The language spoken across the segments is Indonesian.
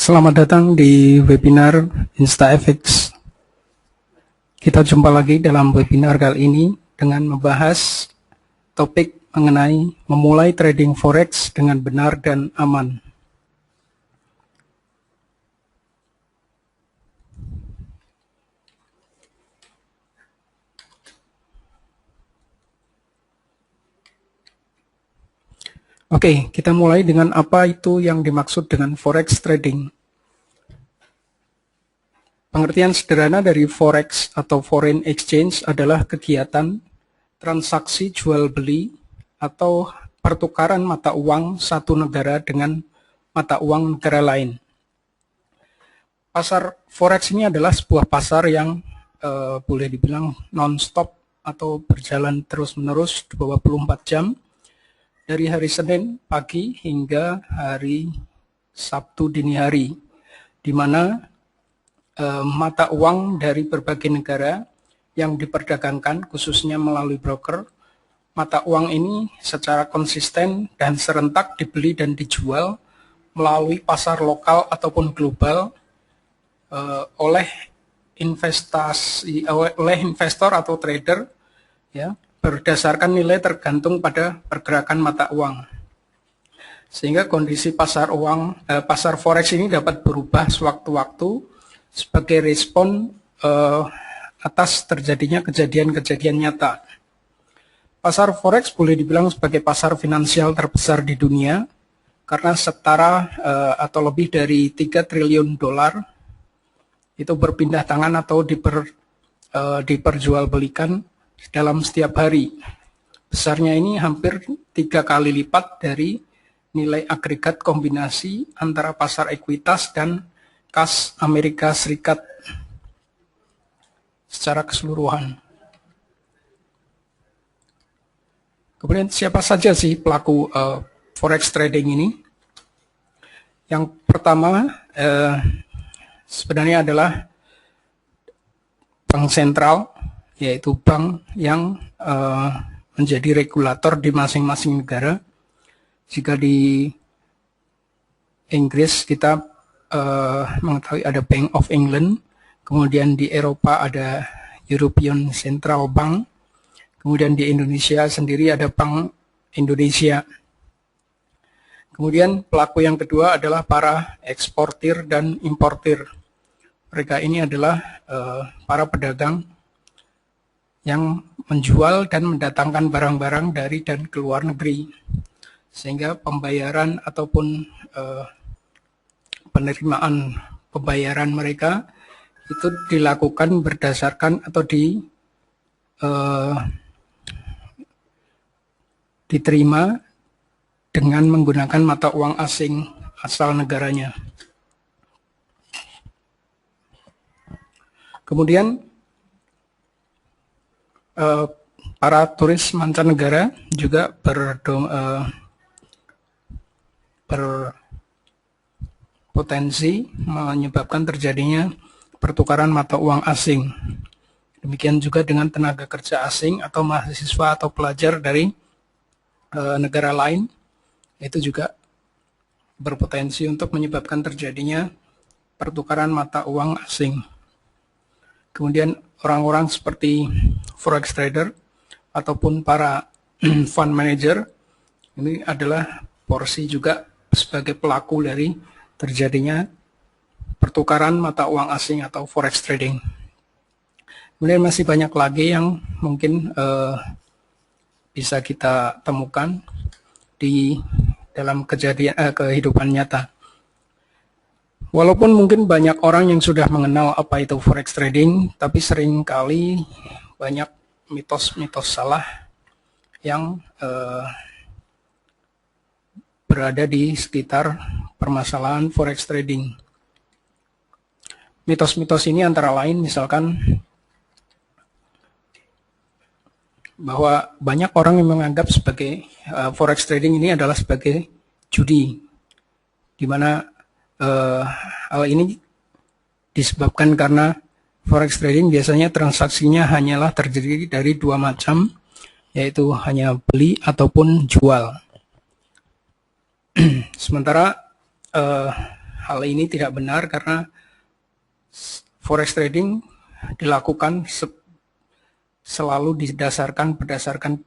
Selamat datang di webinar InstaFX. Kita jumpa lagi dalam webinar kali ini dengan membahas topik mengenai memulai trading forex dengan benar dan aman. Oke, kita mulai dengan apa itu yang dimaksud dengan forex trading. Pengertian sederhana dari forex atau foreign exchange adalah kegiatan transaksi jual beli atau pertukaran mata uang satu negara dengan mata uang negara lain. Pasar forex ini adalah sebuah pasar yang boleh dibilang non-stop atau berjalan terus-menerus 24 jam dari hari Senin pagi hingga hari Sabtu dini hari, di mana mata uang dari berbagai negara yang diperdagangkan khususnya melalui broker, mata uang ini secara konsisten dan serentak dibeli dan dijual melalui pasar lokal ataupun global oleh investor atau trader, ya, berdasarkan nilai tergantung pada pergerakan mata uang. Sehingga kondisi pasar forex ini dapat berubah sewaktu-waktu sebagai respon atas terjadinya kejadian-kejadian nyata. Pasar forex boleh dibilang sebagai pasar finansial terbesar di dunia karena setara atau lebih dari 3 triliun dolar itu berpindah tangan atau diperjualbelikan dalam setiap hari. Besarnya ini hampir 3 kali lipat dari nilai agregat kombinasi antara pasar ekuitas dan kas Amerika Serikat secara keseluruhan. Kemudian siapa saja sih pelaku forex trading ini? Yang pertama sebenarnya adalah bank sentral, yaitu bank yang menjadi regulator di masing-masing negara. Jika di Inggris kita mengetahui ada Bank of England, kemudian di Eropa ada European Central Bank, kemudian di Indonesia sendiri ada Bank Indonesia. Kemudian pelaku yang kedua adalah para eksportir dan importir. Mereka ini adalah para pedagang yang menjual dan mendatangkan barang-barang dari dan ke luar negeri, sehingga pembayaran ataupun penerimaan pembayaran mereka itu dilakukan berdasarkan atau diterima dengan menggunakan mata uang asing asal negaranya. Kemudian para turis mancanegara juga berpotensi menyebabkan terjadinya pertukaran mata uang asing. Demikian juga dengan tenaga kerja asing atau mahasiswa atau pelajar dari negara lain, itu juga berpotensi untuk menyebabkan terjadinya pertukaran mata uang asing. Kemudian orang-orang seperti forex trader ataupun para fund manager ini adalah porsi juga sebagai pelaku dari terjadinya pertukaran mata uang asing atau forex trading. Kemudian masih banyak lagi yang mungkin bisa kita temukan di dalam kehidupan nyata. Walaupun mungkin banyak orang yang sudah mengenal apa itu forex trading, tapi seringkali banyak mitos-mitos salah yang berada di sekitar permasalahan forex trading. Mitos-mitos ini antara lain misalkan bahwa banyak orang yang menganggap sebagai forex trading ini adalah sebagai judi, di mana hal ini disebabkan karena forex trading biasanya transaksinya hanyalah terdiri dari 2 macam, yaitu hanya beli ataupun jual. Sementara hal ini tidak benar karena forex trading dilakukan selalu berdasarkan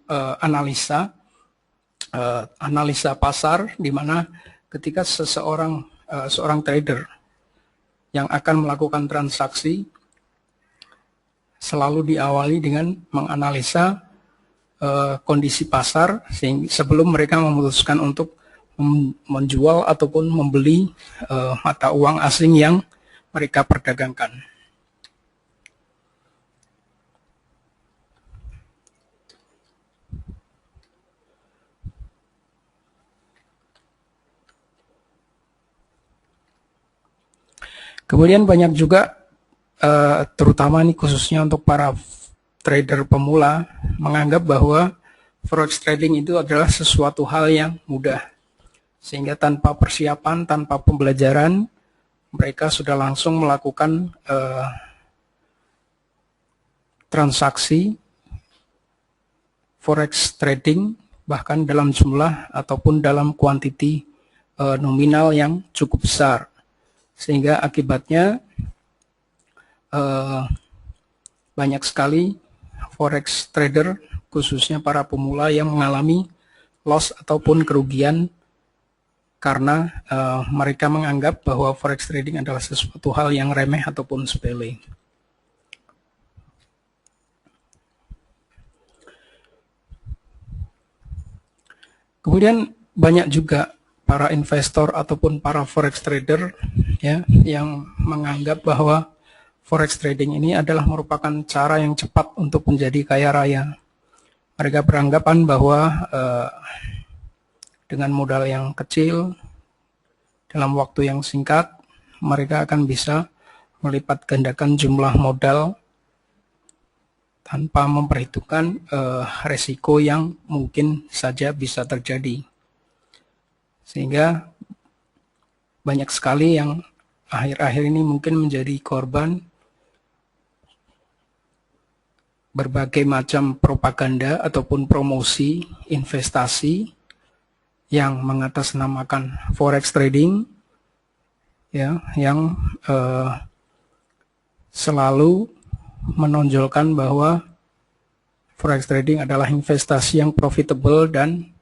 analisa pasar, di mana ketika seorang trader yang akan melakukan transaksi selalu diawali dengan menganalisa kondisi pasar sebelum mereka memutuskan untuk menjual ataupun membeli mata uang asing yang mereka perdagangkan. Kemudian banyak juga, terutama ini khususnya untuk para trader pemula, menganggap bahwa forex trading itu adalah sesuatu hal yang mudah. Sehingga tanpa persiapan, tanpa pembelajaran, mereka sudah langsung melakukan transaksi forex trading, bahkan dalam jumlah ataupun dalam kuantiti nominal yang cukup besar. Sehingga akibatnya banyak sekali forex trader, khususnya para pemula, yang mengalami loss ataupun kerugian karena mereka menganggap bahwa forex trading adalah sesuatu hal yang remeh ataupun sepele. Kemudian banyak juga para investor ataupun para forex trader ya, yang menganggap bahwa forex trading ini adalah merupakan cara yang cepat untuk menjadi kaya raya. Mereka beranggapan bahwa dengan modal yang kecil, dalam waktu yang singkat, mereka akan bisa melipat gandakan jumlah modal tanpa memperhitungkan resiko yang mungkin saja bisa terjadi. Sehingga banyak sekali yang akhir-akhir ini mungkin menjadi korban berbagai macam propaganda ataupun promosi investasi yang mengatasnamakan forex trading, ya, yang selalu menonjolkan bahwa forex trading adalah investasi yang profitable dan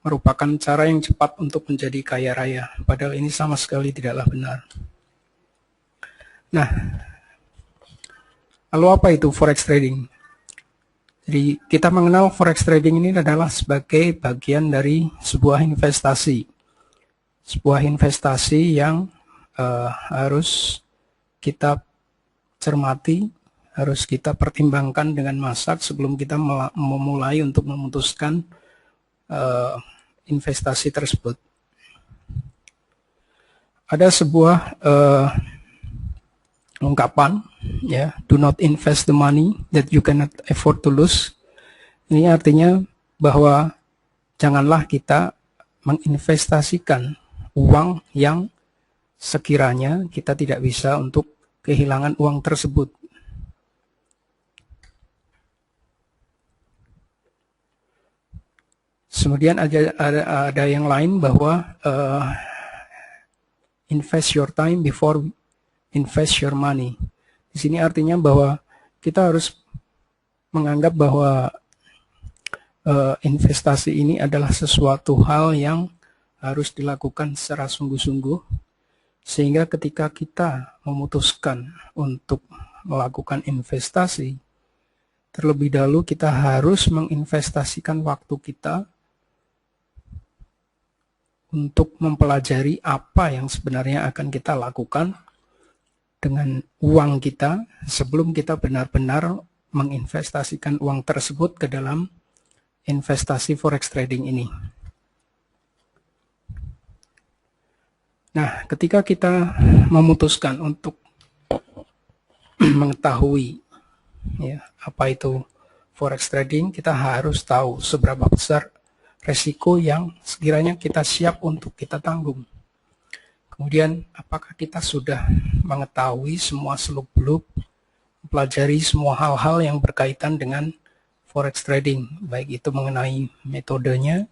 merupakan cara yang cepat untuk menjadi kaya raya. Padahal ini sama sekali tidaklah benar. Nah, lalu apa itu forex trading? Jadi kita mengenal forex trading ini adalah sebagai bagian dari sebuah investasi. Sebuah investasi yang harus kita cermati, harus kita pertimbangkan dengan masak sebelum kita memulai untuk memutuskan investasi tersebut. Ada sebuah ungkapan, ya, do not invest the money that you cannot afford to lose. Ini artinya bahwa janganlah kita menginvestasikan uang yang sekiranya kita tidak bisa untuk kehilangan uang tersebut. Kemudian ada yang lain bahwa invest your time before invest your money. Di sini artinya bahwa kita harus menganggap bahwa investasi ini adalah sesuatu hal yang harus dilakukan secara sungguh-sungguh, sehingga ketika kita memutuskan untuk melakukan investasi, terlebih dahulu kita harus menginvestasikan waktu kita untuk mempelajari apa yang sebenarnya akan kita lakukan dengan uang kita sebelum kita benar-benar menginvestasikan uang tersebut ke dalam investasi forex trading ini. Nah, ketika kita memutuskan untuk mengetahui, ya, apa itu forex trading, kita harus tahu seberapa besar resiko yang sekiranya kita siap untuk kita tanggung. Kemudian, apakah kita sudah mengetahui semua seluk-beluk, mempelajari semua hal-hal yang berkaitan dengan forex trading, baik itu mengenai metodenya,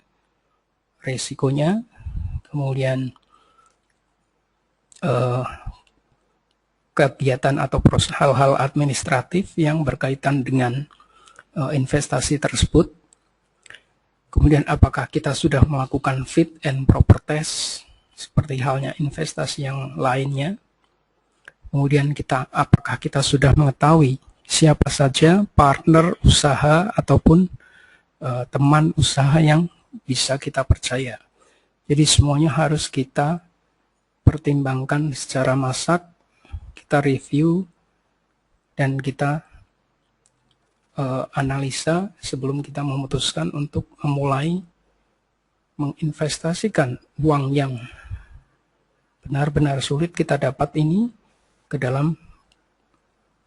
resikonya, kemudian kegiatan atau hal-hal administratif yang berkaitan dengan investasi tersebut. Kemudian apakah kita sudah melakukan fit and proper test seperti halnya investasi yang lainnya. Kemudian apakah kita sudah mengetahui siapa saja partner usaha ataupun teman usaha yang bisa kita percaya. Jadi semuanya harus kita pertimbangkan secara masak, kita review, dan kita analisa sebelum kita memutuskan untuk memulai menginvestasikan uang yang benar-benar sulit kita dapat ini ke dalam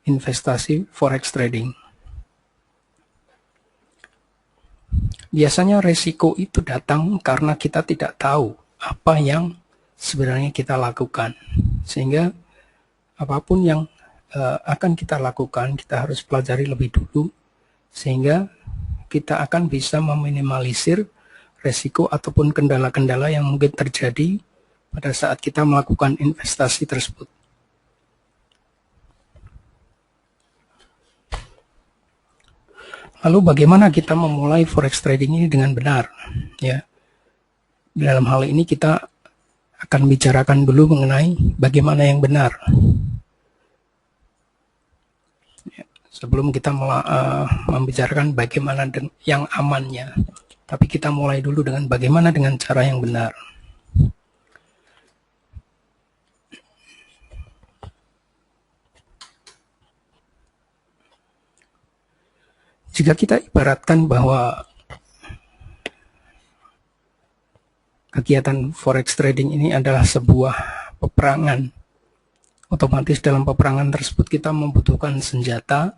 investasi forex trading. Biasanya resiko itu datang karena kita tidak tahu apa yang sebenarnya kita lakukan. Sehingga apapun yang akan kita lakukan, kita harus pelajari lebih dulu, sehingga kita akan bisa meminimalisir resiko ataupun kendala-kendala yang mungkin terjadi pada saat kita melakukan investasi tersebut. Lalu bagaimana kita memulai forex trading ini dengan benar? Ya, dalam hal ini kita akan bicarakan dulu mengenai bagaimana yang benar. Sebelum kita membicarakan bagaimana yang amannya, tapi kita mulai dulu dengan bagaimana dengan cara yang benar. Jika kita ibaratkan bahwa kegiatan forex trading ini adalah sebuah peperangan, otomatis dalam peperangan tersebut kita membutuhkan senjata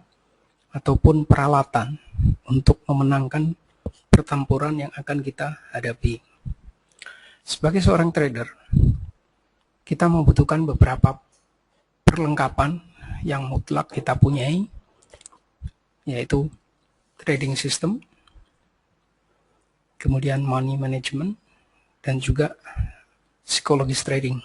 ataupun peralatan untuk memenangkan pertempuran yang akan kita hadapi. Sebagai seorang trader, kita membutuhkan beberapa perlengkapan yang mutlak kita punyai, yaitu trading system, kemudian money management, dan juga psikologis trading.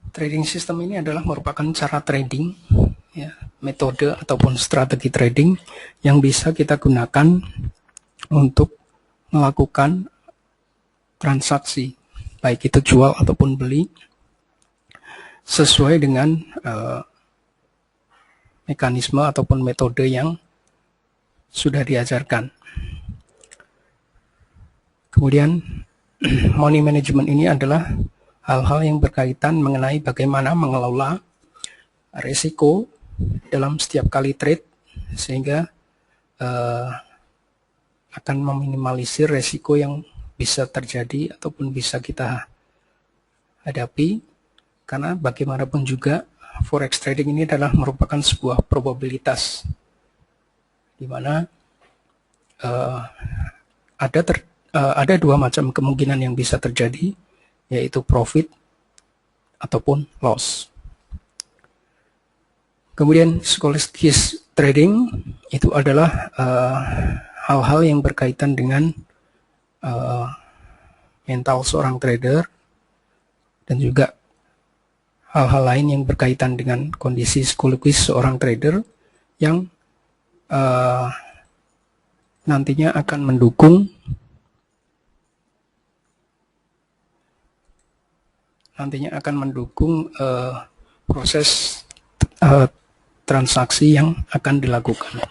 Trading system ini adalah merupakan cara trading, ya, metode ataupun strategi trading yang bisa kita gunakan untuk melakukan transaksi, baik itu jual ataupun beli, sesuai dengan mekanisme ataupun metode yang sudah diajarkan. Kemudian money management ini adalah hal-hal yang berkaitan mengenai bagaimana mengelola risiko dalam setiap kali trade, sehingga akan meminimalisir risiko yang bisa terjadi ataupun bisa kita hadapi. Karena bagaimanapun juga forex trading ini adalah merupakan sebuah probabilitas, di mana ada dua macam kemungkinan yang bisa terjadi, yaitu profit ataupun loss. Kemudian psikologis trading itu adalah hal-hal yang berkaitan dengan mental seorang trader, dan juga hal-hal lain yang berkaitan dengan kondisi psikologis seorang trader yang nantinya akan mendukung proses transaksi yang akan dilakukan.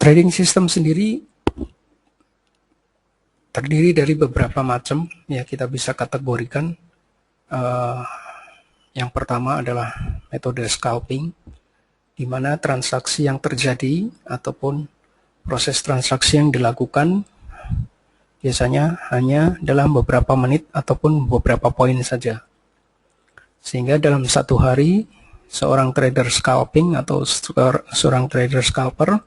Trading system sendiri terdiri dari beberapa macam, ya, kita bisa kategorikan. Yang pertama adalah metode scalping, di mana transaksi yang terjadi ataupun proses transaksi yang dilakukan biasanya hanya dalam beberapa menit ataupun beberapa poin saja. Sehingga dalam satu hari, seorang trader scalping atau seorang trader scalper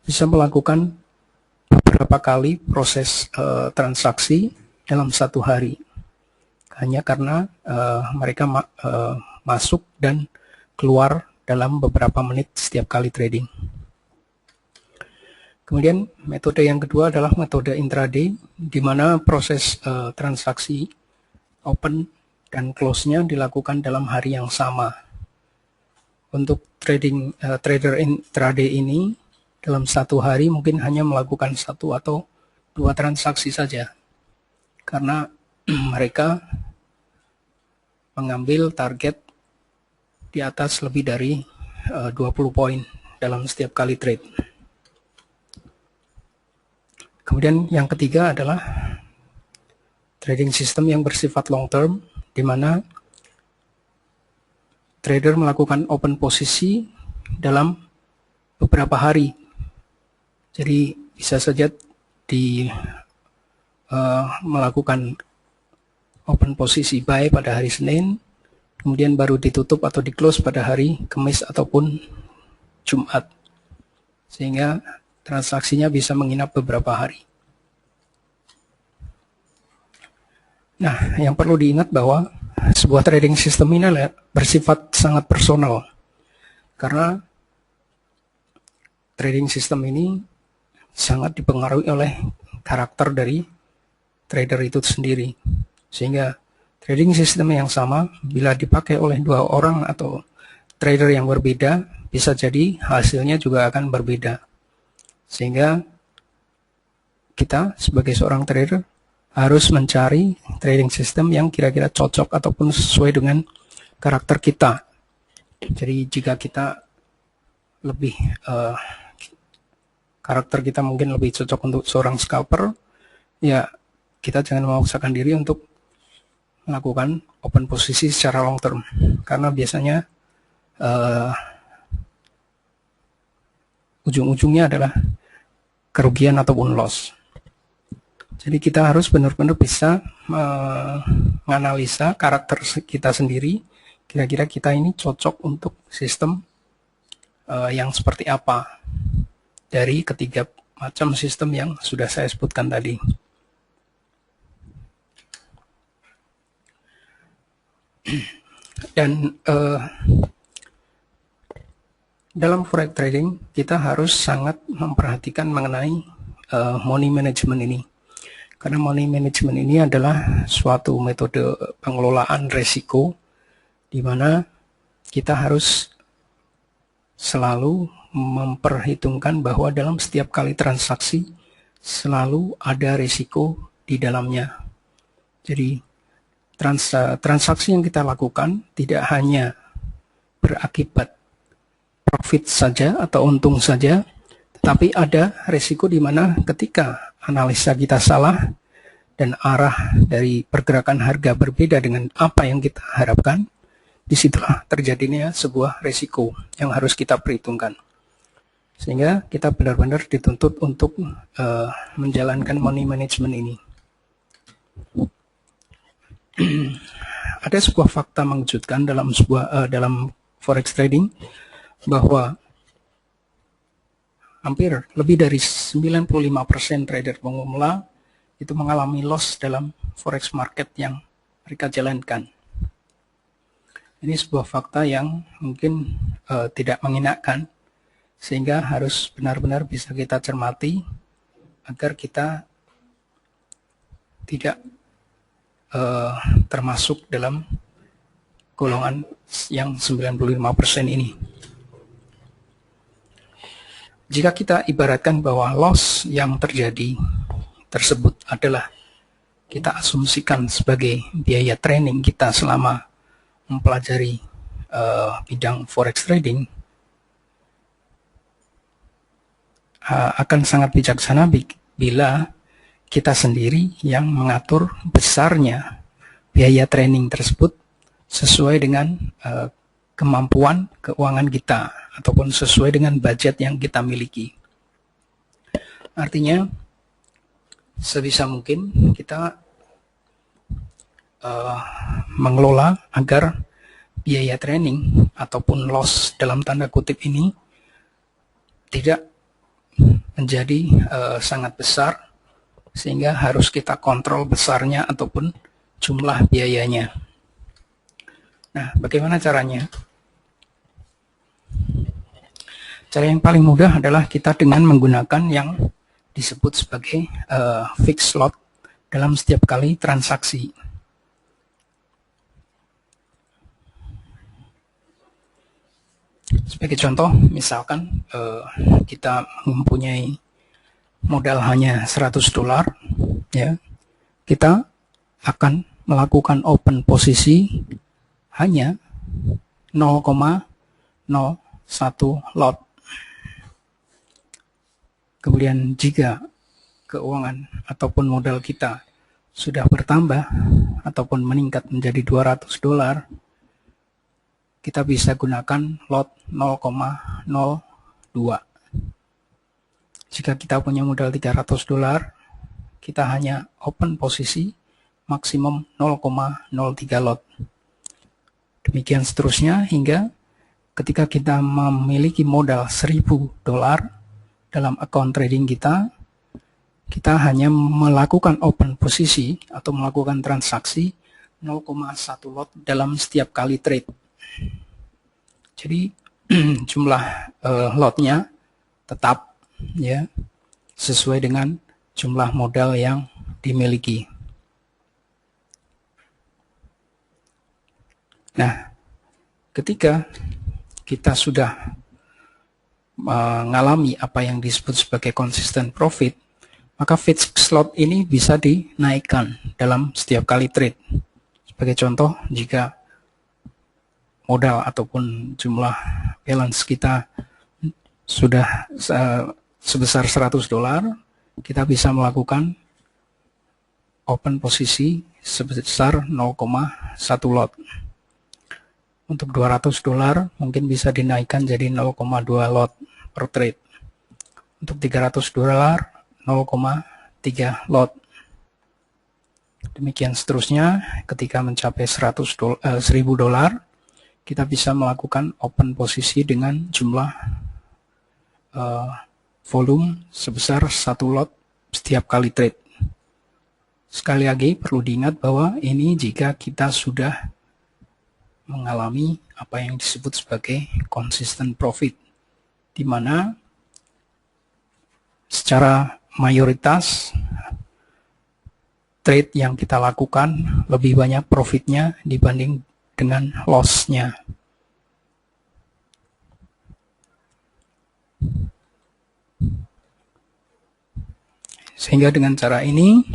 bisa melakukan beberapa kali proses transaksi dalam satu hari, hanya karena mereka masuk dan keluar dalam beberapa menit setiap kali trading. Kemudian metode yang kedua adalah metode intraday, di mana proses transaksi open dan close-nya dilakukan dalam hari yang sama. Untuk trader intraday ini dalam satu hari mungkin hanya melakukan satu atau dua transaksi saja, karena mereka mengambil target di atas lebih dari 20 poin dalam setiap kali trade. Kemudian yang ketiga adalah trading system yang bersifat long term, di mana trader melakukan open posisi dalam beberapa hari. Jadi bisa saja melakukan open posisi buy pada hari Senin, kemudian baru ditutup atau di close pada hari Kamis ataupun Jumat, sehingga transaksinya bisa menginap beberapa hari. Nah, yang perlu diingat bahwa sebuah trading system ini bersifat sangat personal, karena trading system ini sangat dipengaruhi oleh karakter dari trader itu sendiri, sehingga trading system yang sama bila dipakai oleh dua orang atau trader yang berbeda, bisa jadi hasilnya juga akan berbeda. Sehingga kita sebagai seorang trader harus mencari trading system yang kira-kira cocok ataupun sesuai dengan karakter kita. Jadi jika kita lebih karakter kita mungkin lebih cocok untuk seorang scalper, ya kita jangan memaksakan diri untuk melakukan open posisi secara long term, karena biasanya ujung-ujungnya adalah kerugian ataupun loss. Jadi kita harus benar-benar bisa menganalisa karakter kita sendiri, kira-kira kita ini cocok untuk sistem yang seperti apa dari ketiga macam sistem yang sudah saya sebutkan tadi. Dan dalam forex trading kita harus sangat memperhatikan mengenai money management ini, karena money management ini adalah suatu metode pengelolaan resiko, di mana kita harus selalu memperhitungkan bahwa dalam setiap kali transaksi selalu ada resiko di dalamnya. Jadi transaksi yang kita lakukan tidak hanya berakibat profit saja atau untung saja, tetapi ada resiko di mana ketika analisa kita salah dan arah dari pergerakan harga berbeda dengan apa yang kita harapkan, disitulah terjadinya sebuah resiko yang harus kita perhitungkan. Sehingga kita benar-benar dituntut untuk menjalankan money management ini. Ada sebuah fakta mengejutkan dalam forex trading, bahwa hampir lebih dari 95% trader pemula itu mengalami loss dalam forex market yang mereka jalankan. Ini sebuah fakta yang mungkin tidak mengenakan, sehingga harus benar-benar bisa kita cermati agar kita tidak termasuk dalam golongan yang 95% ini. Jika kita ibaratkan bahwa loss yang terjadi tersebut adalah kita asumsikan sebagai biaya training kita selama mempelajari bidang forex trading, akan sangat bijaksana bila kita sendiri yang mengatur besarnya biaya training tersebut sesuai dengan kemampuan keuangan kita ataupun sesuai dengan budget yang kita miliki. Artinya sebisa mungkin kita mengelola agar biaya training ataupun loss dalam tanda kutip ini tidak menjadi sangat besar, sehingga harus kita kontrol besarnya ataupun jumlah biayanya. Nah, bagaimana caranya? Cara yang paling mudah adalah kita dengan menggunakan yang disebut sebagai fixed lot dalam setiap kali transaksi. Sebagai contoh, misalkan kita mempunyai modal hanya 100 dolar, ya, kita akan melakukan open posisi hanya 0,01 lot. Kemudian jika keuangan ataupun modal kita sudah bertambah ataupun meningkat menjadi 200 dolar, kita bisa gunakan lot 0,02. Jika kita punya modal 300 dolar, kita hanya open posisi maksimum 0,03 lot. Demikian seterusnya hingga ketika kita memiliki modal 1000 dolar dalam account trading kita, kita hanya melakukan open posisi atau melakukan transaksi 0,1 lot dalam setiap kali trade. Jadi jumlah lotnya tetap, ya, sesuai dengan jumlah modal yang dimiliki. Nah, ketika kita sudah mengalami apa yang disebut sebagai consistent profit, maka fixed slot ini bisa dinaikkan dalam setiap kali trade. Sebagai contoh, jika modal ataupun jumlah balance kita sudah sebesar 100 dolar, kita bisa melakukan open posisi sebesar 0,1 lot. Untuk 200 dolar mungkin bisa dinaikkan jadi 0,2 lot per trade. Untuk 300 dolar 0,3 lot. Demikian seterusnya, ketika mencapai 1000 dolar, kita bisa melakukan open posisi dengan jumlah volume sebesar 1 lot setiap kali trade. Sekali lagi perlu diingat bahwa ini jika kita sudah mengalami apa yang disebut sebagai consistent profit, di mana secara mayoritas trade yang kita lakukan lebih banyak profitnya dibanding dengan loss-nya. Sehingga dengan cara ini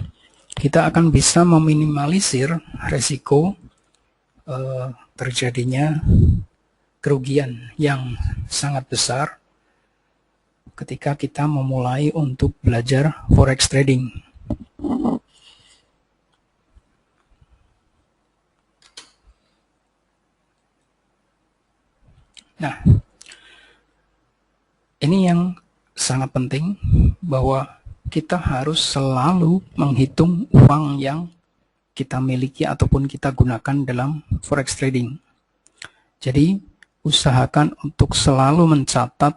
kita akan bisa meminimalisir resiko terjadinya kerugian yang sangat besar ketika kita memulai untuk belajar forex trading. Nah, ini yang sangat penting, bahwa kita harus selalu menghitung uang yang kita miliki ataupun kita gunakan dalam forex trading. Jadi, usahakan untuk selalu mencatat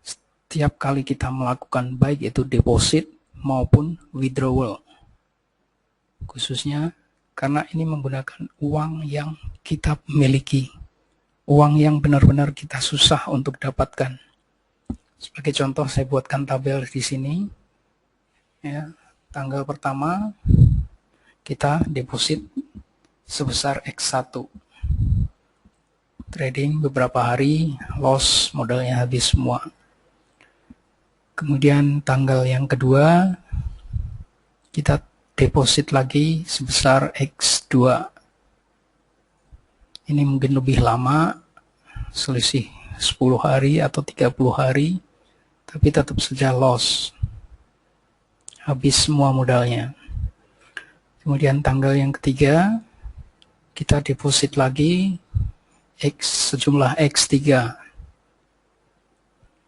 setiap kali kita melakukan baik itu deposit maupun withdrawal. Khususnya karena ini menggunakan uang yang kita miliki, uang yang benar-benar kita susah untuk dapatkan. Sebagai contoh, saya buatkan tabel di sini. Ya, tanggal pertama kita deposit sebesar X1. Trading beberapa hari, loss, modalnya habis semua. Kemudian tanggal yang kedua kita deposit lagi sebesar X2. Ini mungkin lebih lama, selisih 10 hari atau 30 hari, tapi tetap saja loss. Habis semua modalnya. Kemudian tanggal yang ketiga, kita deposit lagi sejumlah X3.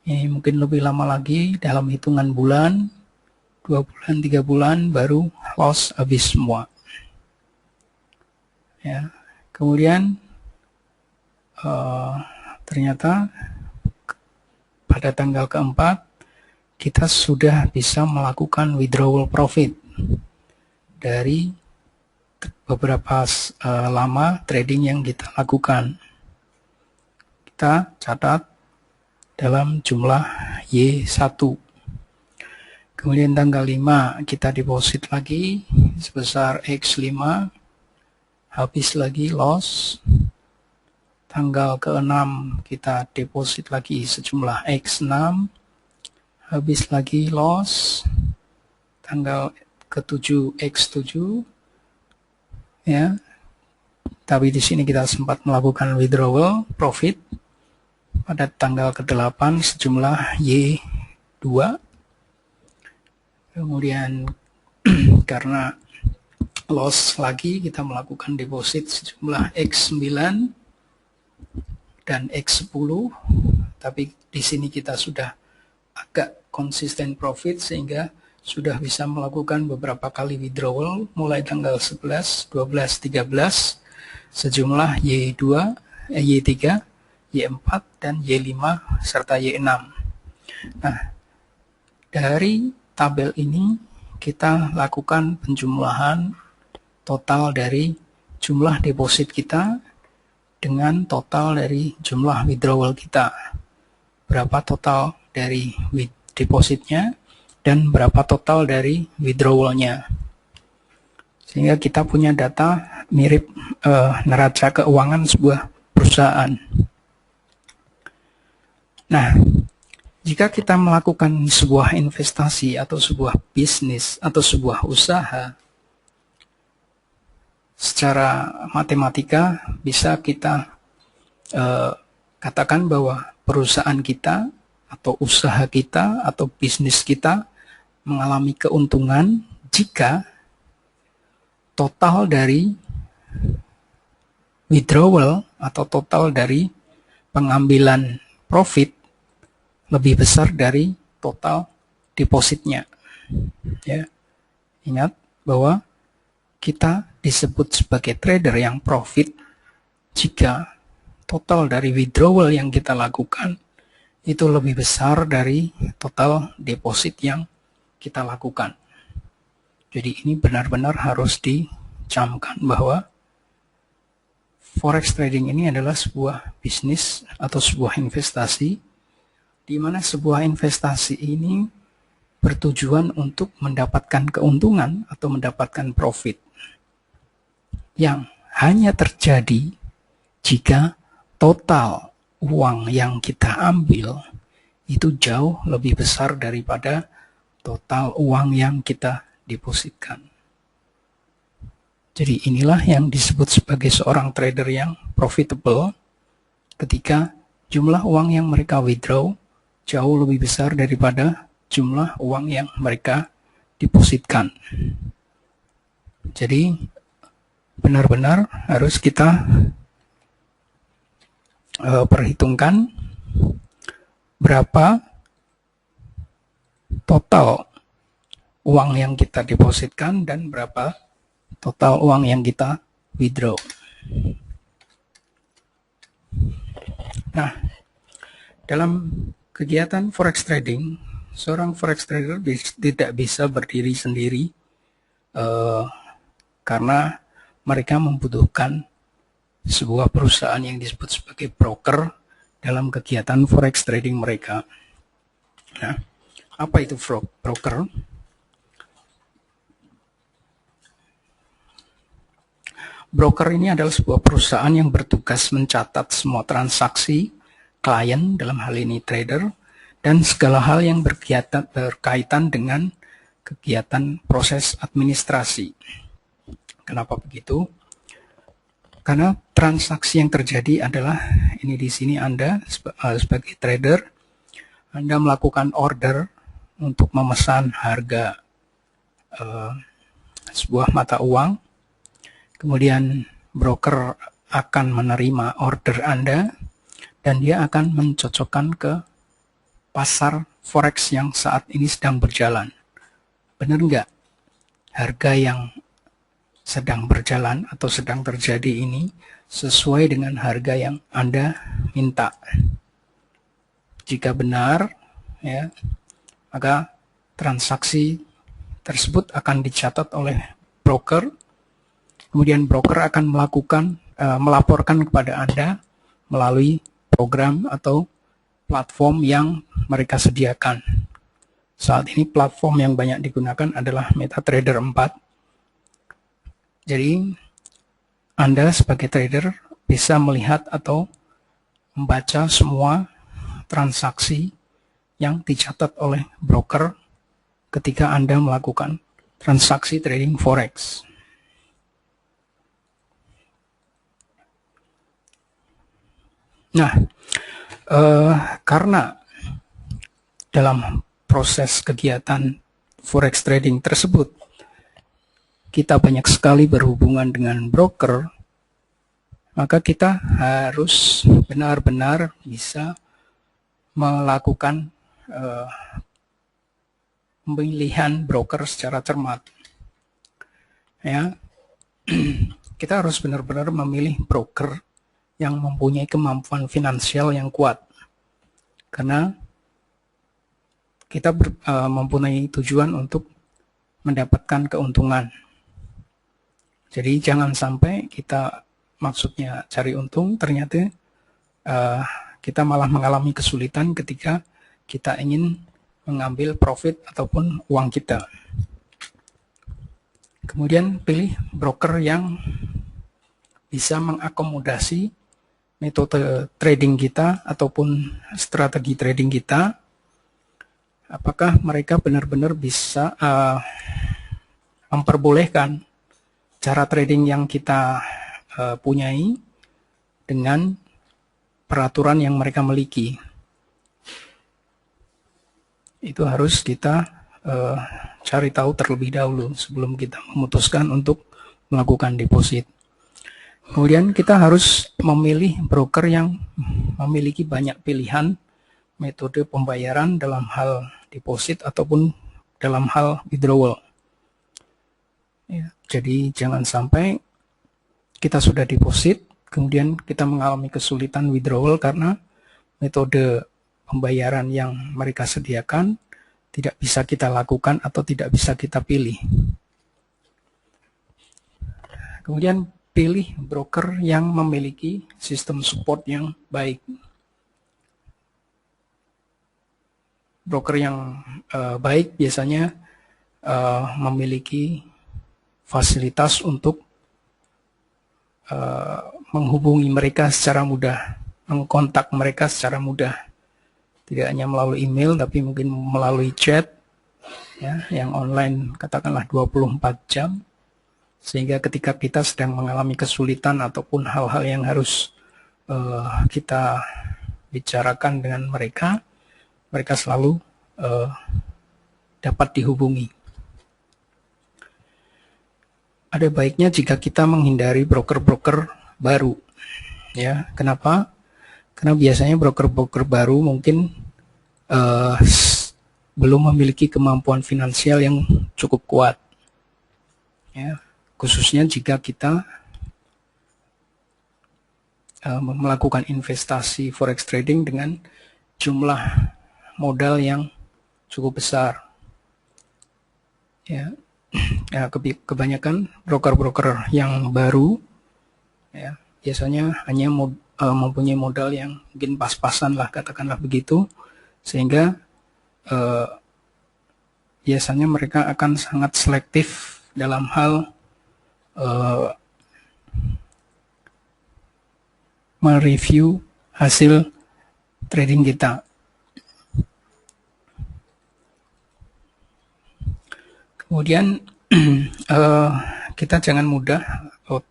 Ini mungkin lebih lama lagi, dalam hitungan bulan, 2 bulan, 3 bulan, baru loss habis semua. Ya. Kemudian ternyata pada tanggal keempat kita sudah bisa melakukan withdrawal profit dari beberapa lama trading yang kita lakukan. Kita catat dalam jumlah Y1. Kemudian tanggal 5 kita deposit lagi sebesar X5, habis lagi loss. Tanggal ke-6 kita deposit lagi sejumlah X6, habis lagi loss. Tanggal ke-7 X7, ya. Tapi di sini kita sempat melakukan withdrawal profit pada tanggal ke-8 sejumlah Y2. Kemudian karena loss lagi kita melakukan deposit sejumlah X9 dan X10, tapi di sini kita sudah agak konsisten profit sehingga sudah bisa melakukan beberapa kali withdrawal mulai tanggal 11, 12, 13 sejumlah Y2, Y3, Y4 dan Y5 serta Y6. Nah, dari tabel ini kita lakukan penjumlahan total dari jumlah deposit kita dengan total dari jumlah withdrawal kita. Berapa total dari depositnya dan berapa total dari withdrawalnya. Sehingga kita punya data mirip neraca keuangan sebuah perusahaan. Nah, jika kita melakukan sebuah investasi atau sebuah bisnis atau sebuah usaha, secara matematika bisa kita katakan bahwa perusahaan kita atau usaha kita atau bisnis kita mengalami keuntungan jika total dari withdrawal atau total dari pengambilan profit lebih besar dari total depositnya. Ya. Ingat bahwa kita disebut sebagai trader yang profit jika total dari withdrawal yang kita lakukan itu lebih besar dari total deposit yang kita lakukan. Jadi ini benar-benar harus dicamkan bahwa forex trading ini adalah sebuah bisnis atau sebuah investasi di mana sebuah investasi ini bertujuan untuk mendapatkan keuntungan atau mendapatkan profit yang hanya terjadi jika total uang yang kita ambil itu jauh lebih besar daripada total uang yang kita depositkan. Jadi inilah yang disebut sebagai seorang trader yang profitable ketika jumlah uang yang mereka withdraw jauh lebih besar daripada jumlah uang yang mereka depositkan. Jadi benar-benar harus kita perhitungkan berapa total uang yang kita depositkan dan berapa total uang yang kita withdraw. Nah, dalam kegiatan forex trading, seorang forex trader tidak bisa berdiri sendiri karena mereka membutuhkan sebuah perusahaan yang disebut sebagai broker dalam kegiatan forex trading mereka. Nah, apa itu broker? Broker ini adalah sebuah perusahaan yang bertugas mencatat semua transaksi klien, dalam hal ini trader, dan segala hal yang berkaitan dengan kegiatan proses administrasi. Kenapa begitu? Karena transaksi yang terjadi adalah, ini di sini Anda sebagai trader, Anda melakukan order untuk memesan harga sebuah mata uang, kemudian broker akan menerima order Anda, dan dia akan mencocokkan ke pasar forex yang saat ini sedang berjalan. Benar nggak? Harga yang sedang berjalan atau sedang terjadi ini sesuai dengan harga yang Anda minta. Jika benar, ya, maka transaksi tersebut akan dicatat oleh broker. Kemudian broker akan melaporkan kepada Anda melalui program atau platform yang mereka sediakan. Saat ini platform yang banyak digunakan adalah MetaTrader 4. Jadi Anda sebagai trader bisa melihat atau membaca semua transaksi yang dicatat oleh broker ketika Anda melakukan transaksi trading forex. Nah, karena dalam proses kegiatan forex trading tersebut kita banyak sekali berhubungan dengan broker, maka kita harus benar-benar bisa melakukan pemilihan broker secara cermat. Ya, kita harus benar-benar memilih broker yang mempunyai kemampuan finansial yang kuat, karena kita mempunyai tujuan untuk mendapatkan keuntungan. Jadi jangan sampai kita maksudnya cari untung, ternyata kita malah mengalami kesulitan ketika kita ingin mengambil profit ataupun uang kita. Kemudian pilih broker yang bisa mengakomodasi metode trading kita ataupun strategi trading kita. Apakah mereka benar-benar bisa memperbolehkan cara trading yang kita punyai dengan peraturan yang mereka miliki. Itu harus kita cari tahu terlebih dahulu sebelum kita memutuskan untuk melakukan deposit. Kemudian kita harus memilih broker yang memiliki banyak pilihan metode pembayaran dalam hal deposit ataupun dalam hal withdrawal. Ya, jadi jangan sampai kita sudah deposit, kemudian kita mengalami kesulitan withdrawal karena metode pembayaran yang mereka sediakan tidak bisa kita lakukan atau tidak bisa kita pilih. Kemudian pilih broker yang memiliki sistem support yang baik. Broker yang baik biasanya memiliki fasilitas untuk menghubungi mereka secara mudah, mengkontak mereka secara mudah. Tidak hanya melalui email, tapi mungkin melalui chat, ya, yang online, katakanlah 24 jam. Sehingga ketika kita sedang mengalami kesulitan ataupun hal-hal yang harus kita bicarakan dengan mereka, mereka selalu dapat dihubungi. Ada baiknya jika kita menghindari broker-broker baru. Ya, kenapa? Karena biasanya broker-broker baru mungkin belum memiliki kemampuan finansial yang cukup kuat. Ya, khususnya jika kita melakukan investasi forex trading dengan jumlah modal yang cukup besar. Ya, ya, kebanyakan broker-broker yang baru, ya, biasanya hanya mempunyai modal yang mungkin pas-pasan lah, katakanlah begitu, sehingga biasanya mereka akan sangat selektif dalam hal mereview hasil trading kita. Kemudian kita jangan mudah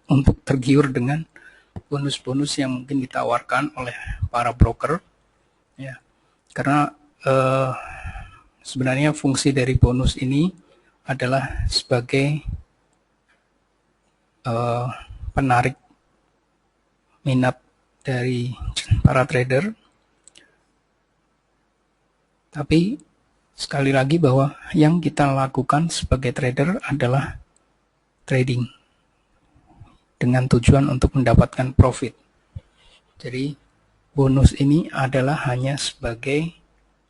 untuk tergiur dengan bonus-bonus yang mungkin ditawarkan oleh para broker, ya, karena sebenarnya fungsi dari bonus ini adalah sebagai penarik minat dari para trader. Tapi sekali lagi bahwa yang kita lakukan sebagai trader adalah trading dengan tujuan untuk mendapatkan profit. Jadi bonus ini adalah hanya sebagai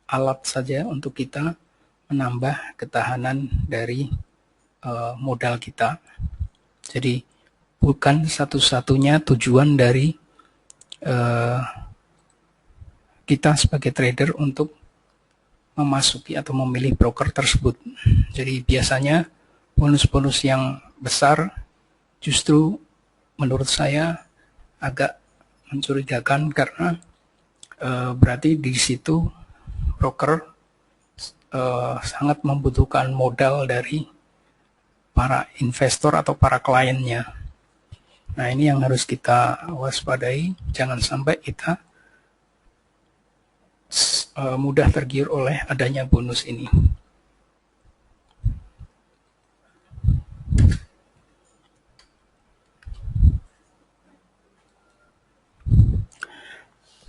alat saja untuk kita menambah ketahanan dari modal kita. Jadi bukan satu-satunya tujuan dari kita sebagai trader untuk memasuki atau memilih broker tersebut. Jadi biasanya bonus-bonus yang besar justru menurut saya agak mencurigakan karena berarti di situ broker sangat membutuhkan modal dari para investor atau para kliennya. Nah, ini yang harus kita waspadai, jangan sampai kita mudah tergiur oleh adanya bonus ini.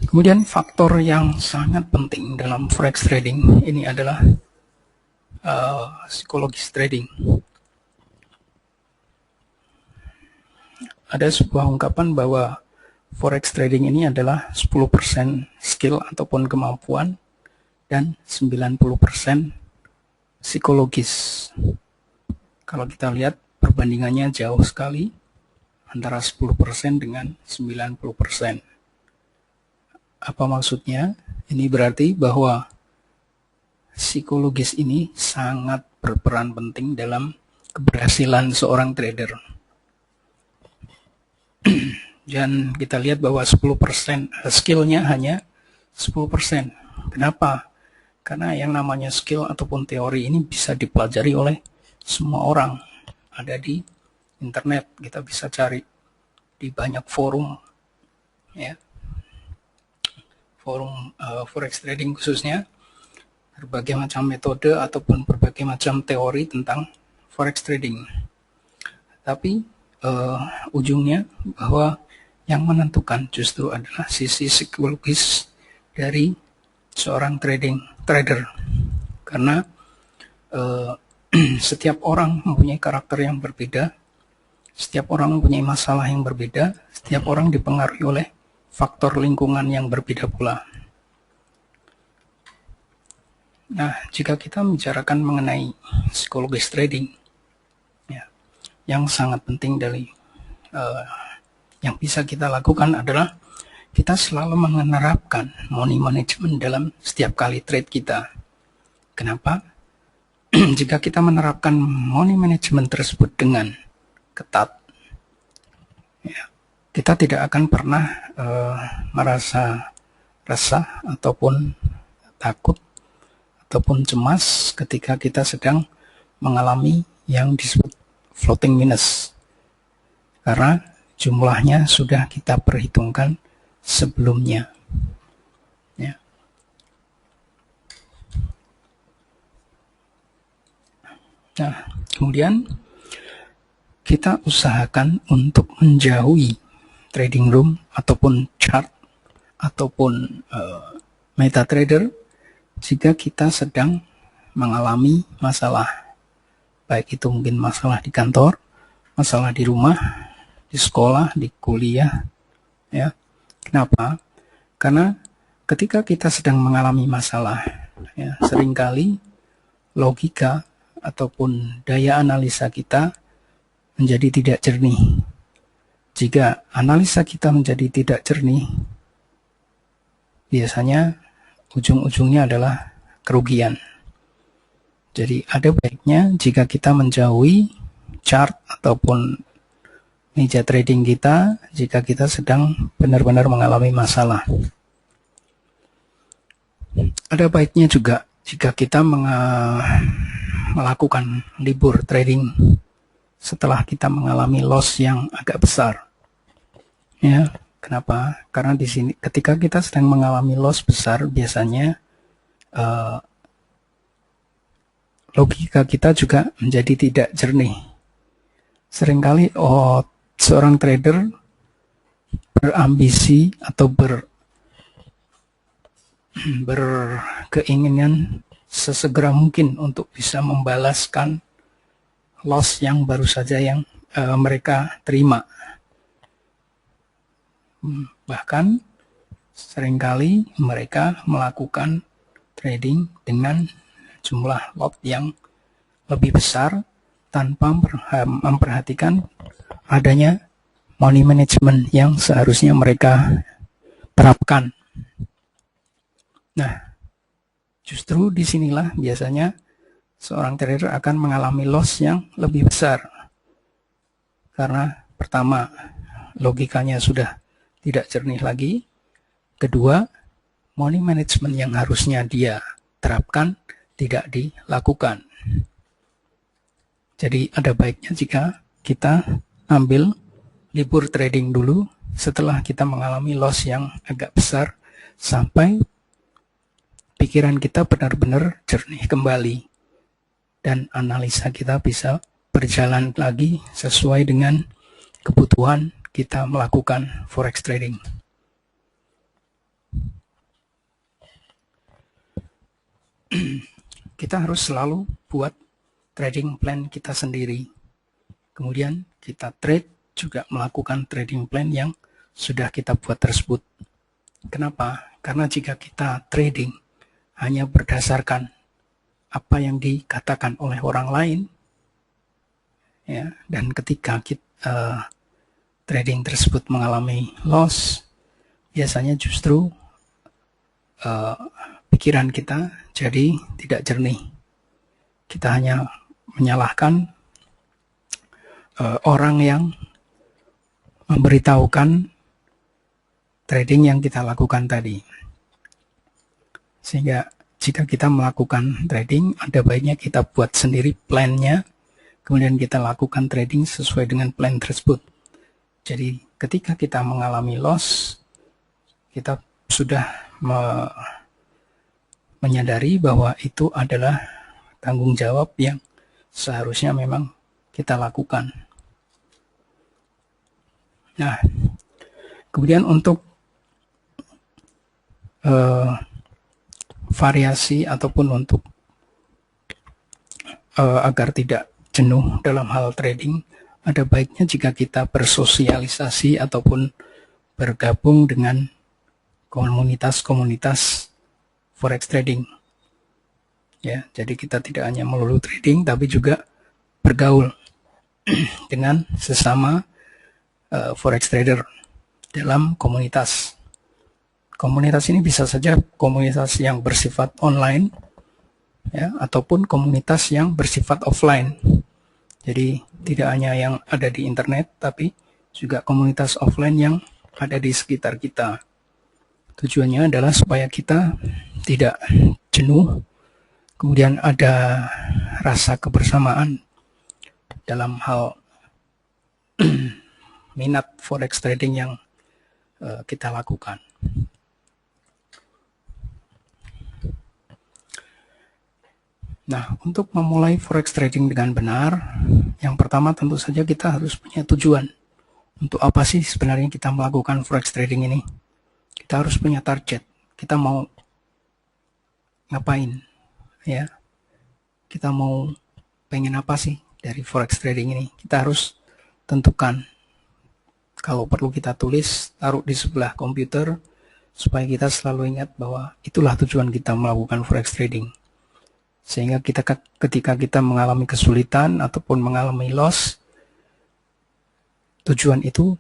Kemudian faktor yang sangat penting dalam forex trading ini adalah psikologis trading. Ada sebuah ungkapan bahwa forex trading ini adalah 10% skill ataupun kemampuan dan 90% psikologis. Kalau kita lihat perbandingannya jauh sekali antara 10% dengan 90%. Apa maksudnya? Ini berarti bahwa psikologis ini sangat berperan penting dalam keberhasilan seorang trader. Dan kita lihat bahwa 10% skillnya hanya 10%. Kenapa? Karena yang namanya skill ataupun teori ini bisa dipelajari oleh semua orang. Ada di internet, kita bisa cari di banyak forum, ya, forum forex trading khususnya, berbagai macam metode ataupun berbagai macam teori tentang forex trading. Tapi ujungnya bahwa yang menentukan justru adalah sisi psikologis dari seorang trader. Karena setiap orang mempunyai karakter yang berbeda, setiap orang mempunyai masalah yang berbeda, setiap orang dipengaruhi oleh faktor lingkungan yang berbeda pula. Nah, jika kita membicarakan mengenai psikologis trading, ya, yang sangat penting dari yang bisa kita lakukan adalah kita selalu menerapkan money management dalam setiap kali trade kita. Kenapa? Jika kita menerapkan money management tersebut dengan ketat, ya, kita tidak akan pernah merasa resah ataupun takut ataupun cemas ketika kita sedang mengalami yang disebut floating minus. Karena jumlahnya sudah kita perhitungkan sebelumnya. Ya. Nah, kemudian kita usahakan untuk menjauhi trading room ataupun chart ataupun MetaTrader jika kita sedang mengalami masalah, baik itu mungkin masalah di kantor, masalah di rumah, di sekolah, di kuliah, ya. Kenapa? Karena ketika kita sedang mengalami masalah, ya, seringkali logika ataupun daya analisa kita menjadi tidak jernih. Jika analisa kita menjadi tidak jernih, biasanya ujung-ujungnya adalah kerugian. Jadi ada baiknya jika kita menjauhi chart ataupun meja trading kita jika kita sedang benar-benar mengalami masalah. Ada baiknya juga jika kita melakukan libur trading setelah kita mengalami loss yang agak besar. Ya, kenapa? Karena di sini ketika kita sedang mengalami loss besar, biasanya logika kita juga menjadi tidak jernih. Seringkali seorang trader berambisi atau berkeinginan sesegera mungkin untuk bisa membalaskan loss yang baru saja yang mereka terima. Bahkan seringkali mereka melakukan trading dengan jumlah lot yang lebih besar tanpa memperhatikan adanya money management yang seharusnya mereka terapkan. Nah, justru disinilah biasanya seorang trader akan mengalami loss yang lebih besar. Karena pertama, logikanya sudah tidak jernih lagi. Kedua, money management yang harusnya dia terapkan tidak dilakukan. Jadi ada baiknya jika kita ambil libur trading dulu setelah kita mengalami loss yang agak besar sampai pikiran kita benar-benar jernih kembali dan analisa kita bisa berjalan lagi sesuai dengan kebutuhan kita melakukan forex trading. Kita harus selalu buat trading plan kita sendiri. Kemudian kita trade juga melakukan trading plan yang sudah kita buat tersebut. Kenapa? Karena jika kita trading hanya berdasarkan apa yang dikatakan oleh orang lain, ya, dan ketika kita, trading tersebut mengalami loss, biasanya justru pikiran kita jadi tidak jernih. Kita hanya menyalahkan orang yang memberitahukan trading yang kita lakukan tadi. Sehingga jika kita melakukan trading, ada baiknya kita buat sendiri plan-nya, kemudian kita lakukan trading sesuai dengan plan tersebut. Jadi ketika kita mengalami loss, kita sudah menyadari bahwa itu adalah tanggung jawab yang seharusnya memang kita lakukan. Nah, kemudian untuk variasi ataupun untuk agar tidak jenuh dalam hal trading, ada baiknya jika kita bersosialisasi ataupun bergabung dengan komunitas-komunitas forex trading. Ya, jadi kita tidak hanya melulu trading, tapi juga bergaul dengan sesama forex trader dalam komunitas. Komunitas ini bisa saja komunitas yang bersifat online, ya, ataupun komunitas yang bersifat offline. Jadi tidak hanya yang ada di internet, tapi juga komunitas offline yang ada di sekitar kita. Tujuannya adalah supaya kita tidak jenuh, kemudian ada rasa kebersamaan dalam hal minat forex trading yang kita lakukan. Nah, untuk memulai forex trading dengan benar, yang pertama tentu saja kita harus punya tujuan. Untuk apa sih sebenarnya kita melakukan forex trading ini? Kita harus punya target. Kita mau ngapain? Ya, kita mau pengen apa sih dari forex trading ini? Kita harus tentukan. Kalau perlu kita tulis, taruh di sebelah komputer, supaya kita selalu ingat bahwa itulah tujuan kita melakukan forex trading. Sehingga ketika kita mengalami kesulitan ataupun mengalami loss, tujuan itu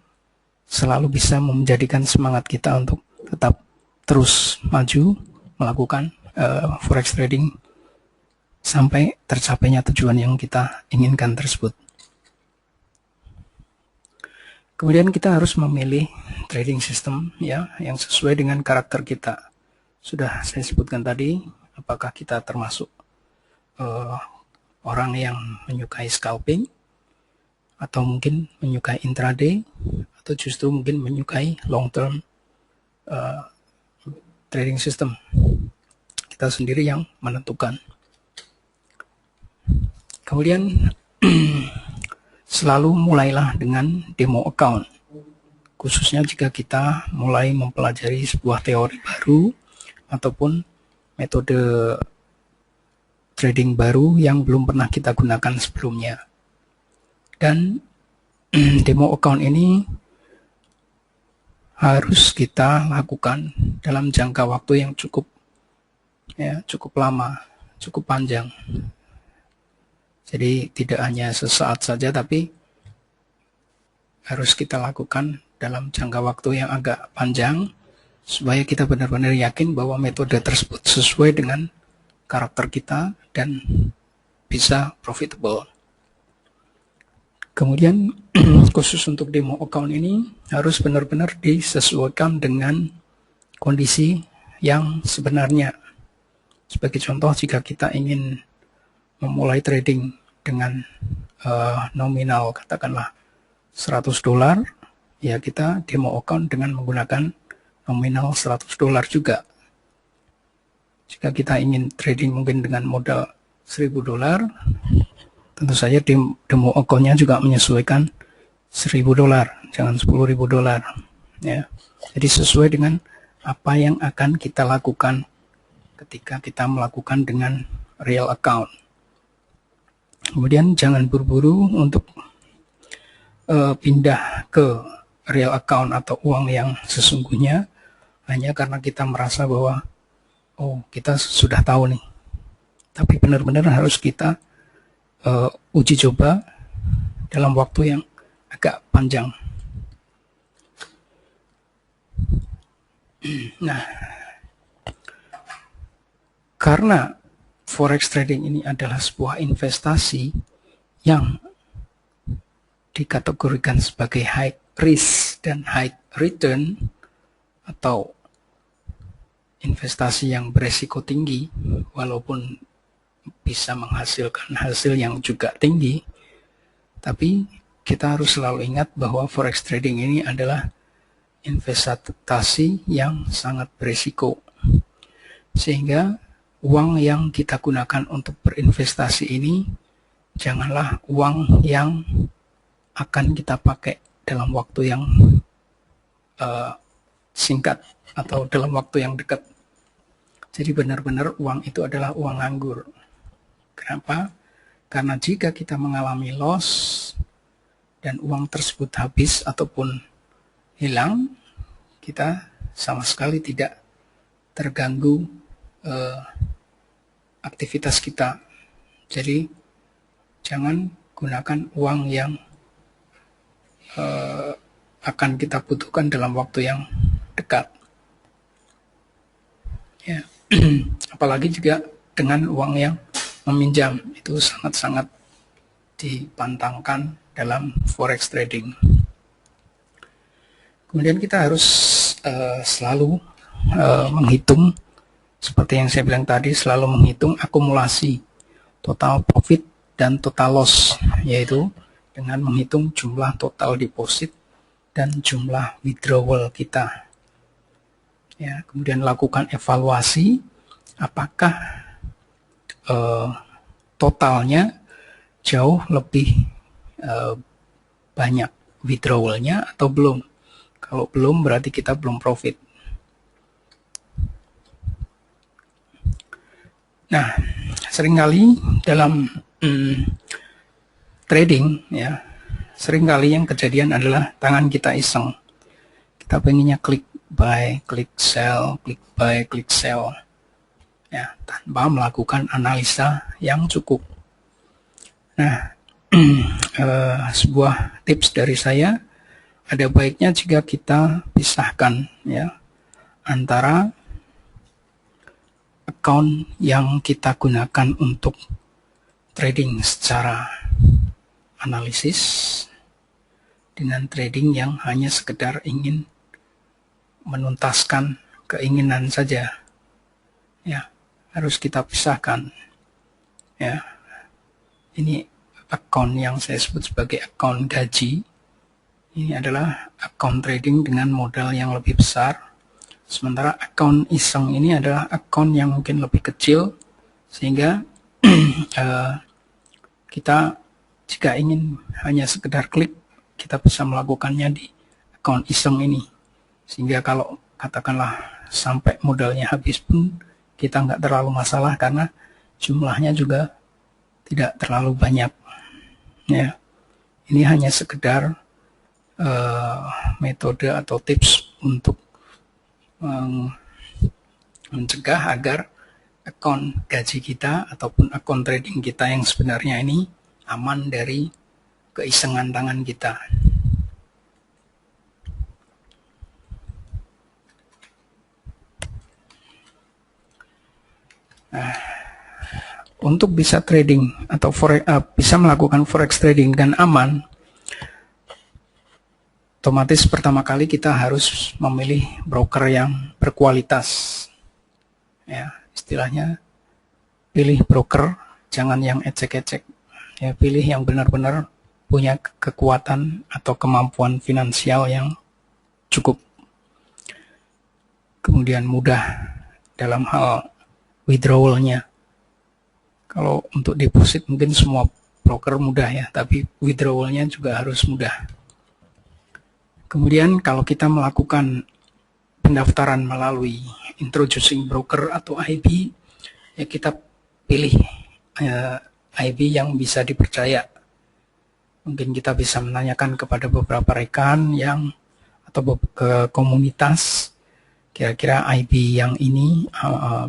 selalu bisa menjadikan semangat kita untuk tetap terus maju melakukan forex trading sampai tercapainya tujuan yang kita inginkan tersebut. Kemudian kita harus memilih trading system, ya, yang sesuai dengan karakter kita. Sudah saya sebutkan tadi, apakah kita termasuk orang yang menyukai scalping, atau mungkin menyukai intraday, atau justru mungkin menyukai long term trading system. Kita sendiri yang menentukan. Kemudian selalu mulailah dengan demo account, khususnya jika kita mulai mempelajari sebuah teori baru ataupun metode trading baru yang belum pernah kita gunakan sebelumnya. Dan demo account ini harus kita lakukan dalam jangka waktu yang cukup lama, cukup panjang. Jadi tidak hanya sesaat saja, tapi harus kita lakukan dalam jangka waktu yang agak panjang, supaya kita benar-benar yakin bahwa metode tersebut sesuai dengan karakter kita dan bisa profitable. Kemudian khusus untuk demo account ini harus benar-benar disesuaikan dengan kondisi yang sebenarnya. Sebagai contoh, jika kita ingin memulai trading dengan nominal katakanlah $100, ya kita demo account dengan menggunakan nominal $100 juga. Jika kita ingin trading mungkin dengan modal $1.000, tentu saja demo account-nya juga menyesuaikan $1.000, jangan $10.000 ya. Jadi sesuai dengan apa yang akan kita lakukan ketika kita melakukan dengan real account. Kemudian jangan buru-buru untuk pindah ke real account atau uang yang sesungguhnya hanya karena kita merasa bahwa kita sudah tahu nih. Tapi benar-benar harus kita uji coba dalam waktu yang agak panjang. Nah, karena forex trading ini adalah sebuah investasi yang dikategorikan sebagai high risk dan high return, atau investasi yang beresiko tinggi walaupun bisa menghasilkan hasil yang juga tinggi, tapi kita harus selalu ingat bahwa forex trading ini adalah investasi yang sangat beresiko, sehingga uang yang kita gunakan untuk berinvestasi ini janganlah uang yang akan kita pakai dalam waktu yang singkat atau dalam waktu yang dekat. Jadi benar-benar uang itu adalah uang nganggur. Kenapa? Karena jika kita mengalami loss dan uang tersebut habis ataupun hilang, kita sama sekali tidak terganggu aktivitas kita. Jadi jangan gunakan uang yang akan kita butuhkan dalam waktu yang dekat. Ya. Apalagi juga dengan uang yang meminjam, itu sangat-sangat dipantangkan dalam forex trading. Kemudian kita harus selalu menghitung, seperti yang saya bilang tadi, selalu menghitung akumulasi total profit dan total loss, yaitu dengan menghitung jumlah total deposit dan jumlah withdrawal kita. Ya, kemudian lakukan evaluasi apakah totalnya jauh lebih banyak withdrawalnya atau belum. Kalau belum, berarti kita belum profit. Nah, seringkali dalam trading, ya, seringkali yang kejadian adalah tangan kita iseng. Kita pengennya klik buy, klik sell, klik buy, klik sell, ya, tanpa melakukan analisa yang cukup. Nah, sebuah tips dari saya, ada baiknya jika kita pisahkan, ya, antara account yang kita gunakan untuk trading secara analisis dengan trading yang hanya sekedar ingin menuntaskan keinginan saja. Ya, harus kita pisahkan. Ya, ini account yang saya sebut sebagai account gaji. Ini adalah account trading dengan modal yang lebih besar. Sementara account iseng ini adalah account yang mungkin lebih kecil, sehingga kita jika ingin hanya sekedar klik, kita bisa melakukannya di account iseng ini. Sehingga kalau katakanlah sampai modalnya habis pun kita nggak terlalu masalah karena jumlahnya juga tidak terlalu banyak. Ya, ini hanya sekedar metode atau tips untuk mencegah agar akun gaji kita ataupun akun trading kita yang sebenarnya ini aman dari keisengan tangan kita. Nah, untuk bisa trading atau bisa melakukan forex trading dengan aman, otomatis pertama kali kita harus memilih broker yang berkualitas. Ya, istilahnya pilih broker, jangan yang ecek-ecek. Ya, pilih yang benar-benar punya kekuatan atau kemampuan finansial yang cukup. Kemudian mudah dalam hal withdrawal-nya. Kalau untuk deposit mungkin semua broker mudah ya, tapi withdrawal-nya juga harus mudah. Kemudian kalau kita melakukan pendaftaran melalui introducing broker atau IB, ya kita pilih IB yang bisa dipercaya. Mungkin kita bisa menanyakan kepada beberapa rekan yang atau ke komunitas, kira-kira IB yang ini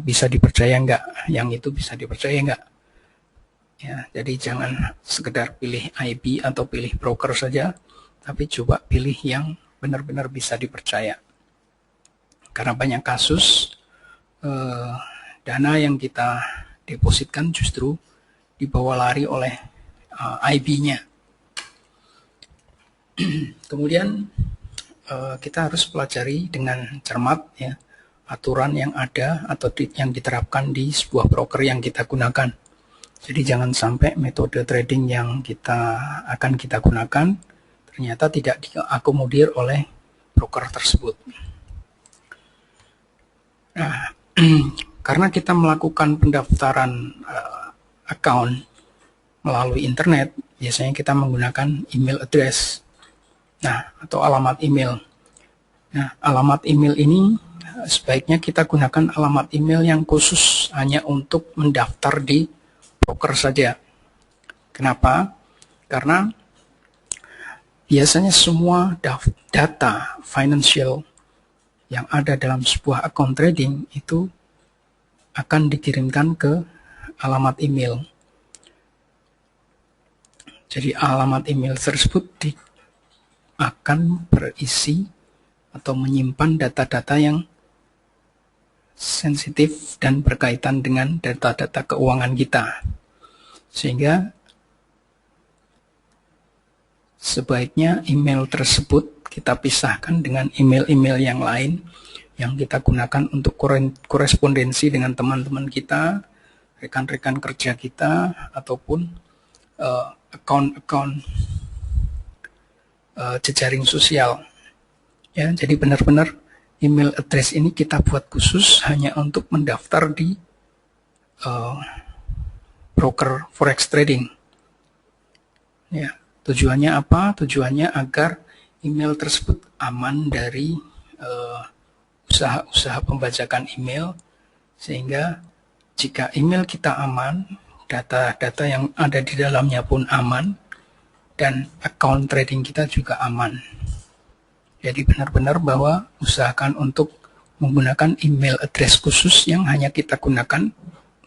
bisa dipercaya enggak, yang itu bisa dipercaya enggak. Ya, jadi jangan sekedar pilih IB atau pilih broker saja, tapi coba pilih yang benar-benar bisa dipercaya. Karena banyak kasus dana yang kita depositkan justru dibawa lari oleh IB-nya. Kemudian kita harus pelajari dengan cermat ya aturan yang ada atau yang diterapkan di sebuah broker yang kita gunakan. Jadi jangan sampai metode trading yang akan kita gunakan ternyata tidak diakomodir oleh broker tersebut. Nah, karena kita melakukan pendaftaran account melalui internet, biasanya kita menggunakan email address, atau alamat email. Nah, alamat email ini sebaiknya kita gunakan alamat email yang khusus hanya untuk mendaftar di broker saja. Kenapa? Karena biasanya semua data financial yang ada dalam sebuah akun trading itu akan dikirimkan ke alamat email. Jadi alamat email tersebut akan berisi atau menyimpan data-data yang sensitif dan berkaitan dengan data-data keuangan kita. Sehingga sebaiknya email tersebut kita pisahkan dengan email-email yang lain yang kita gunakan untuk korespondensi dengan teman-teman kita, rekan-rekan kerja kita, ataupun account jejaring sosial. Ya, jadi benar-benar email address ini kita buat khusus hanya untuk mendaftar di broker forex trading. Ya, tujuannya apa? Tujuannya agar email tersebut aman dari usaha-usaha pembajakan email, sehingga jika email kita aman, data-data yang ada di dalamnya pun aman, dan account trading kita juga aman. Jadi benar-benar bahwa usahakan untuk menggunakan email address khusus yang hanya kita gunakan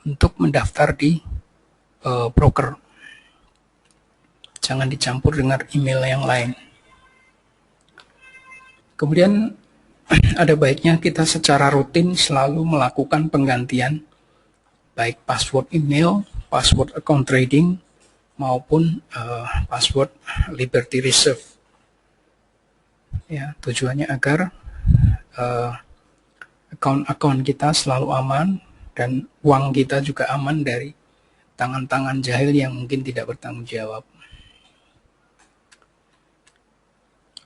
untuk mendaftar di broker. Jangan dicampur dengan email yang lain. Kemudian ada baiknya kita secara rutin selalu melakukan penggantian baik password email, password account trading, maupun password Liberty Reserve. Ya, tujuannya agar account kita selalu aman dan uang kita juga aman dari tangan-tangan jahil yang mungkin tidak bertanggung jawab.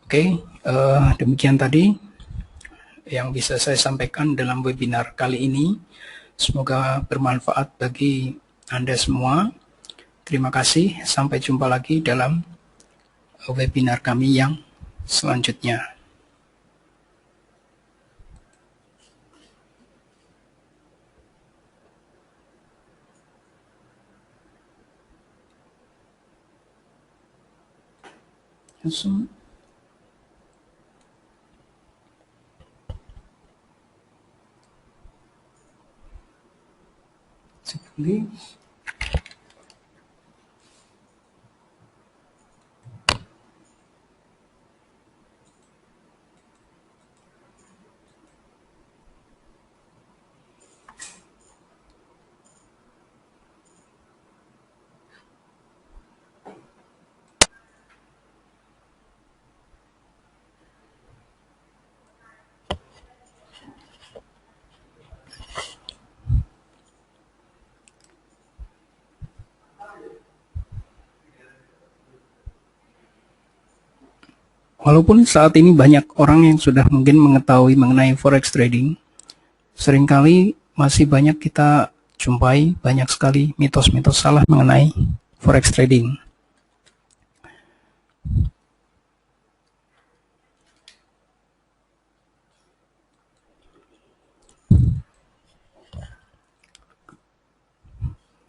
Oke, demikian tadi yang bisa saya sampaikan dalam webinar kali ini. Semoga bermanfaat bagi Anda semua. Terima kasih, sampai jumpa lagi dalam webinar kami yang selanjutnya. Langsung. Oke. Walaupun saat ini banyak orang yang sudah mungkin mengetahui mengenai forex trading, seringkali masih banyak kita jumpai banyak sekali mitos-mitos salah mengenai forex trading.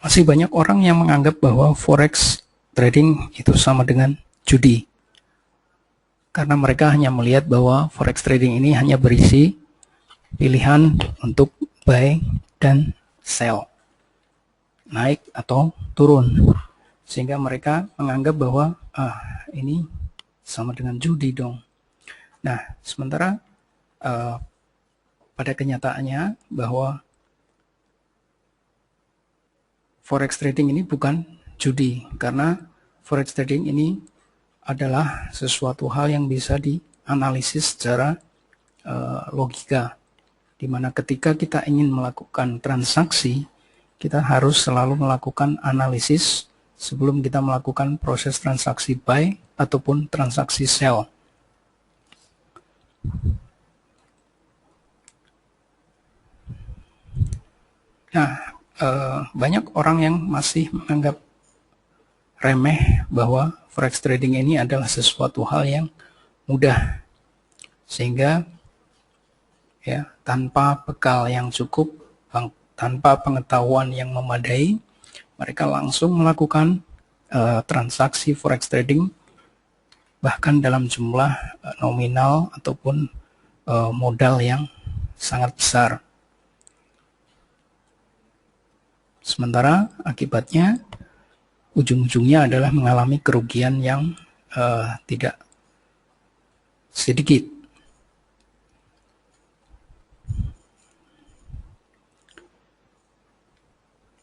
Masih banyak orang yang menganggap bahwa forex trading itu sama dengan judi. Karena mereka hanya melihat bahwa forex trading ini hanya berisi pilihan untuk buy dan sell, naik atau turun, sehingga mereka menganggap bahwa ini sama dengan judi dong. Nah, sementara pada kenyataannya bahwa forex trading ini bukan judi, karena forex trading ini adalah sesuatu hal yang bisa dianalisis secara logika, di mana ketika kita ingin melakukan transaksi, kita harus selalu melakukan analisis sebelum kita melakukan proses transaksi buy ataupun transaksi sell. Nah, banyak orang yang masih menganggap remeh bahwa forex trading ini adalah sesuatu hal yang mudah, sehingga ya tanpa bekal yang cukup, tanpa pengetahuan yang memadai, mereka langsung melakukan transaksi forex trading, bahkan dalam jumlah nominal ataupun modal yang sangat besar. Sementara akibatnya ujung-ujungnya adalah mengalami kerugian yang tidak sedikit.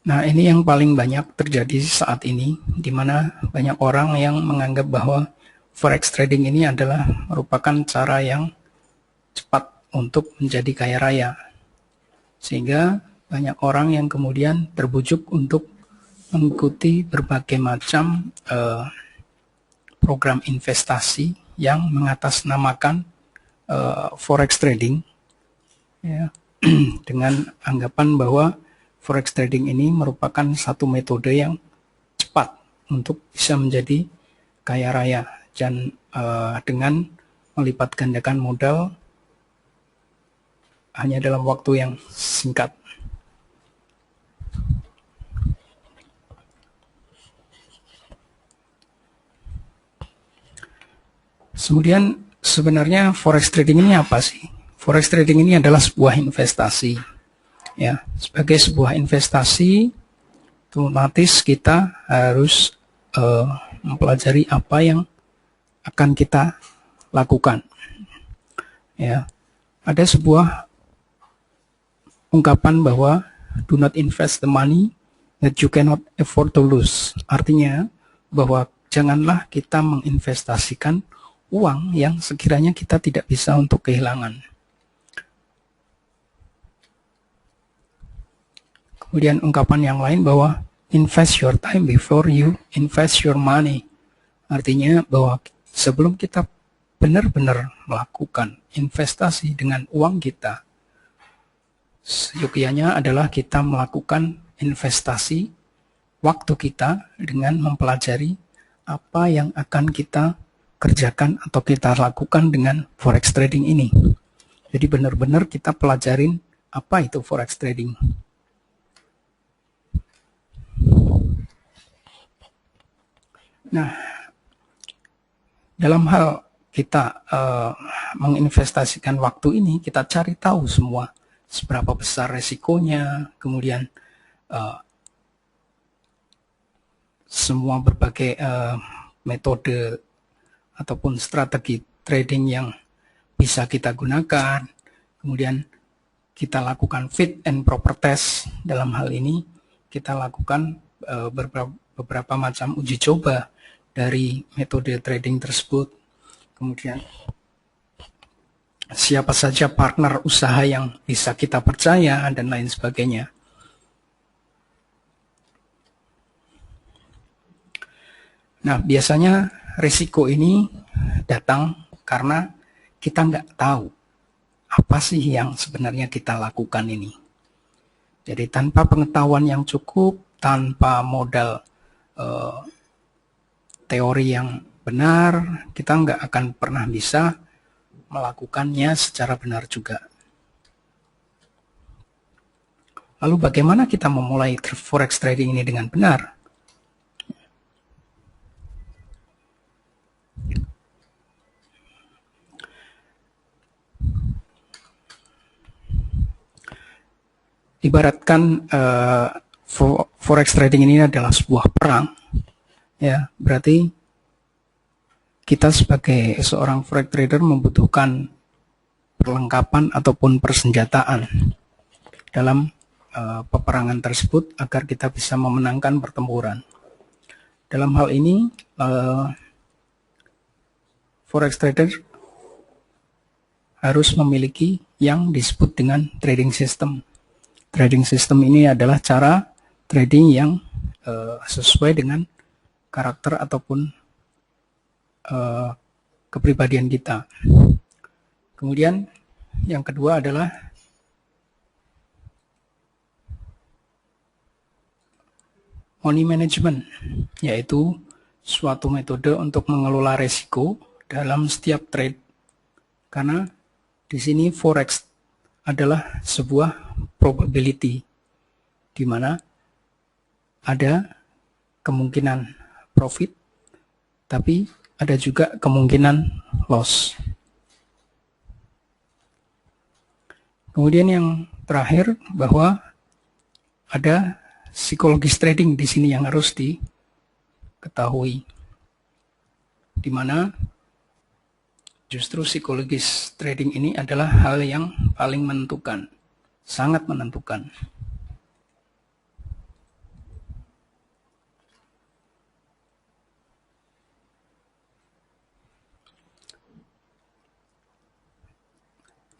Nah, ini yang paling banyak terjadi saat ini, di mana banyak orang yang menganggap bahwa forex trading ini adalah merupakan cara yang cepat untuk menjadi kaya raya. Sehingga banyak orang yang kemudian terbujuk untuk mengikuti berbagai macam program investasi yang mengatasnamakan forex trading, ya, dengan anggapan bahwa forex trading ini merupakan satu metode yang cepat untuk bisa menjadi kaya raya, dan dengan melipat gandakan modal hanya dalam waktu yang singkat. Kemudian sebenarnya forex trading ini apa sih? Forex trading ini adalah sebuah investasi. Ya, sebagai sebuah investasi, otomatis kita harus mempelajari apa yang akan kita lakukan. Ya, ada sebuah ungkapan bahwa do not invest the money that you cannot afford to lose. Artinya bahwa janganlah kita menginvestasikan uang yang sekiranya kita tidak bisa untuk kehilangan. Kemudian ungkapan yang lain bahwa invest your time before you invest your money. Artinya bahwa sebelum kita benar-benar melakukan investasi dengan uang kita, seyogyanya adalah kita melakukan investasi waktu kita dengan mempelajari apa yang akan kita kerjakan atau kita lakukan dengan forex trading ini. Jadi benar-benar kita pelajarin apa itu forex trading. Nah, dalam hal kita menginvestasikan waktu ini, kita cari tahu semua seberapa besar resikonya, kemudian semua berbagai metode ataupun strategi trading yang bisa kita gunakan. Kemudian kita lakukan fit and proper test. Dalam hal ini kita lakukan beberapa macam uji coba dari metode trading tersebut. Kemudian siapa saja partner usaha yang bisa kita percaya dan lain sebagainya. Nah, biasanya risiko ini datang karena kita nggak tahu apa sih yang sebenarnya kita lakukan ini. Jadi tanpa pengetahuan yang cukup, tanpa modal teori yang benar, kita nggak akan pernah bisa melakukannya secara benar juga. Lalu bagaimana kita memulai forex trading ini dengan benar? Ibaratkan forex trading ini adalah sebuah perang, ya berarti kita sebagai seorang forex trader membutuhkan perlengkapan ataupun persenjataan dalam peperangan tersebut agar kita bisa memenangkan pertempuran. Dalam hal ini forex trader harus memiliki yang disebut dengan trading system. Trading system ini adalah cara trading yang sesuai dengan karakter ataupun kepribadian kita. Kemudian yang kedua adalah money management, yaitu suatu metode untuk mengelola risiko dalam setiap trade. Karena di sini forex adalah sebuah probability, di mana ada kemungkinan profit, tapi ada juga kemungkinan loss. Kemudian yang terakhir bahwa ada psikologis trading di sini yang harus diketahui, di mana justru psikologis trading ini adalah hal yang paling menentukan, sangat menentukan.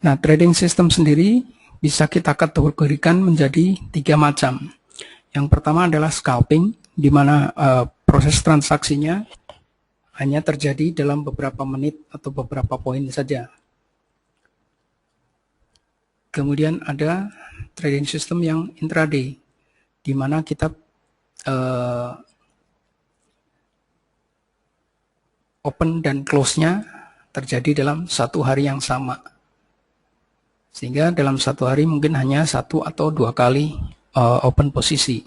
Nah, trading system sendiri bisa kita kategorikan menjadi 3 macam. Yang pertama adalah scalping, di mana proses transaksinya hanya terjadi dalam beberapa menit atau beberapa poin saja. Kemudian ada trading system yang intraday, di mana kita open dan close-nya terjadi dalam satu hari yang sama. Sehingga dalam satu hari mungkin hanya 1 atau 2 kali open posisi.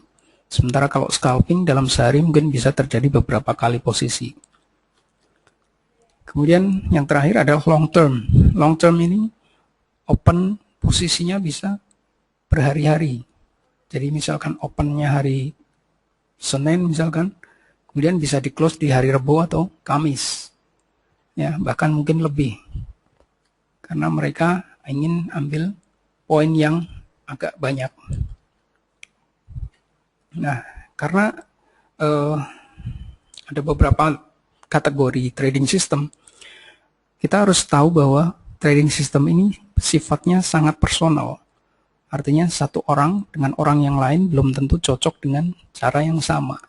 Sementara kalau scalping dalam sehari mungkin bisa terjadi beberapa kali posisi. Kemudian yang terakhir adalah long term. Long term ini open posisinya bisa berhari-hari. Jadi misalkan opennya hari Senin misalkan, kemudian bisa di close di hari Rabu atau Kamis. Ya, bahkan mungkin lebih. Karena mereka ingin ambil poin yang agak banyak. Nah, karena ada beberapa kategori trading system, kita harus tahu bahwa trading system ini sifatnya sangat personal. Artinya satu orang dengan orang yang lain belum tentu cocok dengan cara yang sama.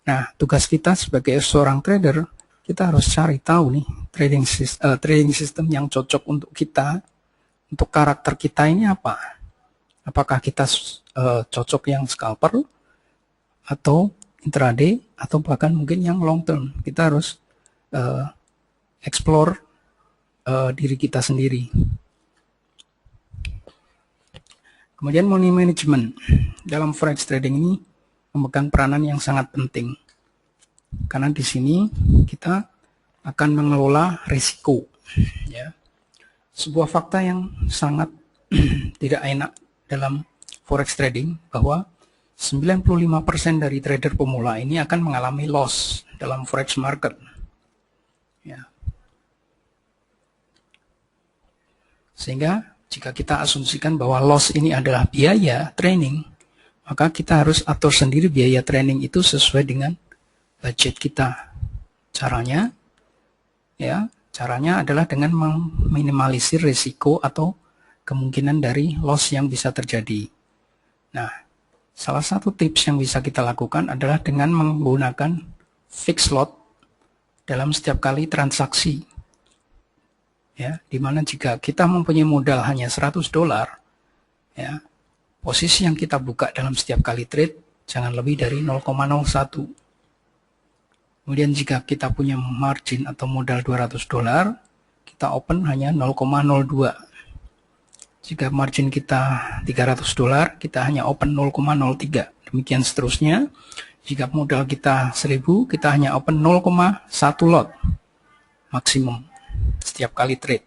Nah, tugas kita sebagai seorang trader, kita harus cari tahu nih trading system yang cocok untuk kita, untuk karakter kita ini apa. Apakah kita cocok yang scalper atau intraday atau bahkan mungkin yang long term. Kita harus explore diri kita sendiri. Kemudian money management dalam forex trading ini memegang peranan yang sangat penting. Karena di sini kita akan mengelola risiko. Ya. Sebuah fakta yang sangat tidak enak dalam forex trading bahwa 95% dari trader pemula ini akan mengalami loss dalam forex market. Ya. Sehingga jika kita asumsikan bahwa loss ini adalah biaya training, maka kita harus atur sendiri biaya training itu sesuai dengan budget kita. Caranya adalah dengan meminimalisir risiko atau kemungkinan dari loss yang bisa terjadi. Nah, salah satu tips yang bisa kita lakukan adalah dengan menggunakan fixed lot dalam setiap kali transaksi. Ya, dimana jika kita mempunyai modal hanya $100, ya, posisi yang kita buka dalam setiap kali trade jangan lebih dari 0,01. Kemudian jika kita punya margin atau modal $200, kita open hanya 0,02. Jika margin kita $300, kita hanya open 0,03. Demikian seterusnya. Jika modal kita 1.000, kita hanya open 0,1 lot maksimum setiap kali trade.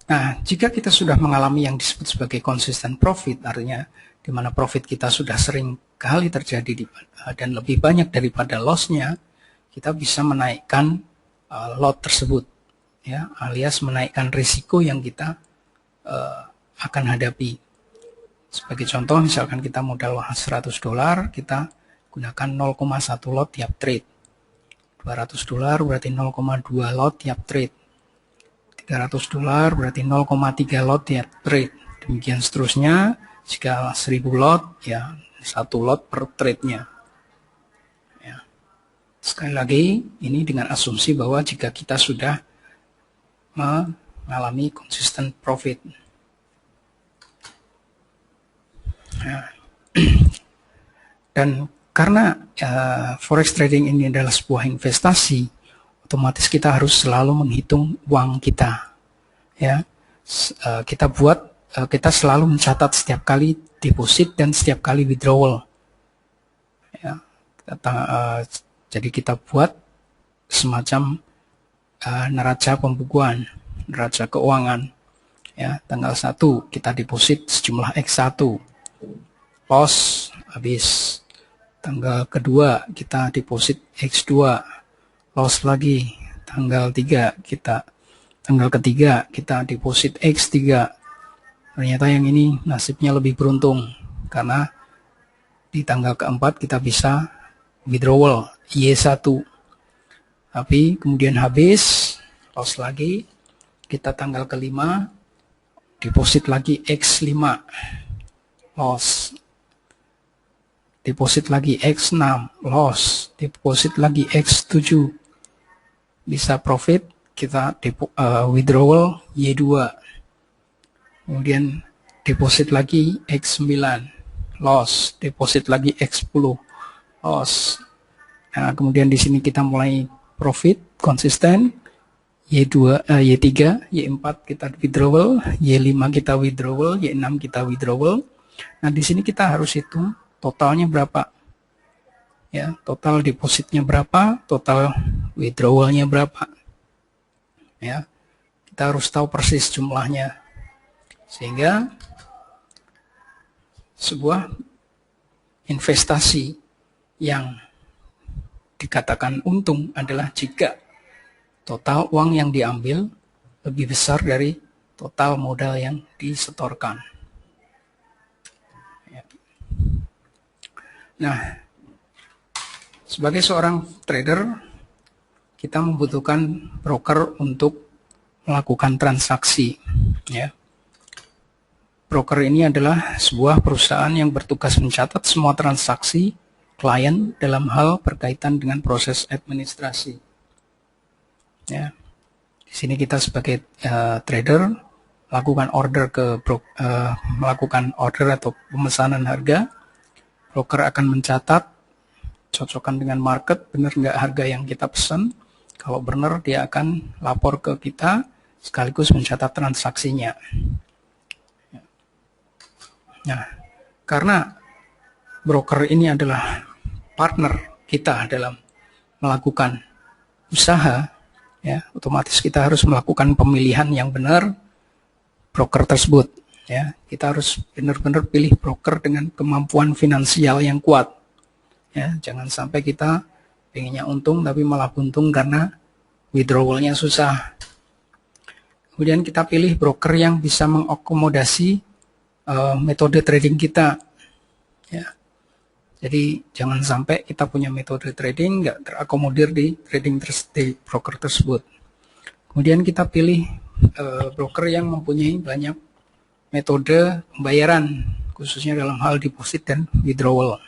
Nah, jika kita sudah mengalami yang disebut sebagai consistent profit, artinya di mana profit kita sudah sering kali terjadi dan lebih banyak daripada loss-nya, kita bisa menaikkan lot tersebut, ya, alias menaikkan risiko yang kita akan hadapi. Sebagai contoh, misalkan kita modal $100, kita gunakan 0,1 lot tiap trade. $200 berarti 0,2 lot tiap trade. $300 berarti 0,3 lot tiap trade. Demikian seterusnya. Jika 1.000 lot, ya 1 lot per trade-nya. Ya. Sekali lagi, ini dengan asumsi bahwa jika kita sudah mengalami consistent profit. Ya. Dan karena forex trading ini adalah sebuah investasi, otomatis kita harus selalu menghitung uang kita. Ya, kita selalu mencatat setiap kali deposit dan setiap kali withdrawal. Ya, jadi kita buat semacam neraca pembukuan, neraca keuangan. Ya, tanggal 1 kita deposit sejumlah X1, loss habis. Tanggal kedua kita deposit X2, loss lagi. Tanggal ketiga kita deposit X3. Ternyata yang ini nasibnya lebih beruntung karena di tanggal keempat kita bisa withdrawal Y1. Tapi kemudian habis, loss lagi. Kita tanggal kelima deposit lagi X5, loss. Deposit lagi X6, loss. Deposit lagi X7, bisa profit. Kita withdrawal Y2. Kemudian deposit lagi X9, loss. Deposit lagi X10, loss. Nah, kemudian di sini kita mulai profit konsisten. Y3, Y4 kita withdrawal, Y5 kita withdrawal, Y6 kita withdrawal. Nah, di sini kita harus hitung totalnya berapa. Ya, total depositnya berapa, total withdrawalnya berapa. Ya, kita harus tahu persis jumlahnya. Sehingga sebuah investasi yang dikatakan untung adalah jika total uang yang diambil lebih besar dari total modal yang disetorkan. Ya. Nah, sebagai seorang trader, kita membutuhkan broker untuk melakukan transaksi. Ya. Broker ini adalah sebuah perusahaan yang bertugas mencatat semua transaksi klien dalam hal berkaitan dengan proses administrasi. Ya. Di sini kita sebagai trader melakukan order atau pemesanan harga. Broker akan mencatat, cocokkan dengan market, benar nggak harga yang kita pesan. Kalau benar, dia akan lapor ke kita sekaligus mencatat transaksinya. Nah, karena broker ini adalah partner kita dalam melakukan usaha, ya, otomatis kita harus melakukan pemilihan yang benar broker tersebut. Ya, kita harus benar-benar pilih broker dengan kemampuan finansial yang kuat. Ya, jangan sampai kita pengennya untung tapi malah buntung karena withdrawalnya susah. Kemudian kita pilih broker yang bisa mengakomodasi metode trading kita. Ya. Jadi jangan sampai kita punya metode trading nggak terakomodir di di broker tersebut. Kemudian kita pilih broker yang mempunyai banyak metode pembayaran, khususnya dalam hal deposit dan withdrawal.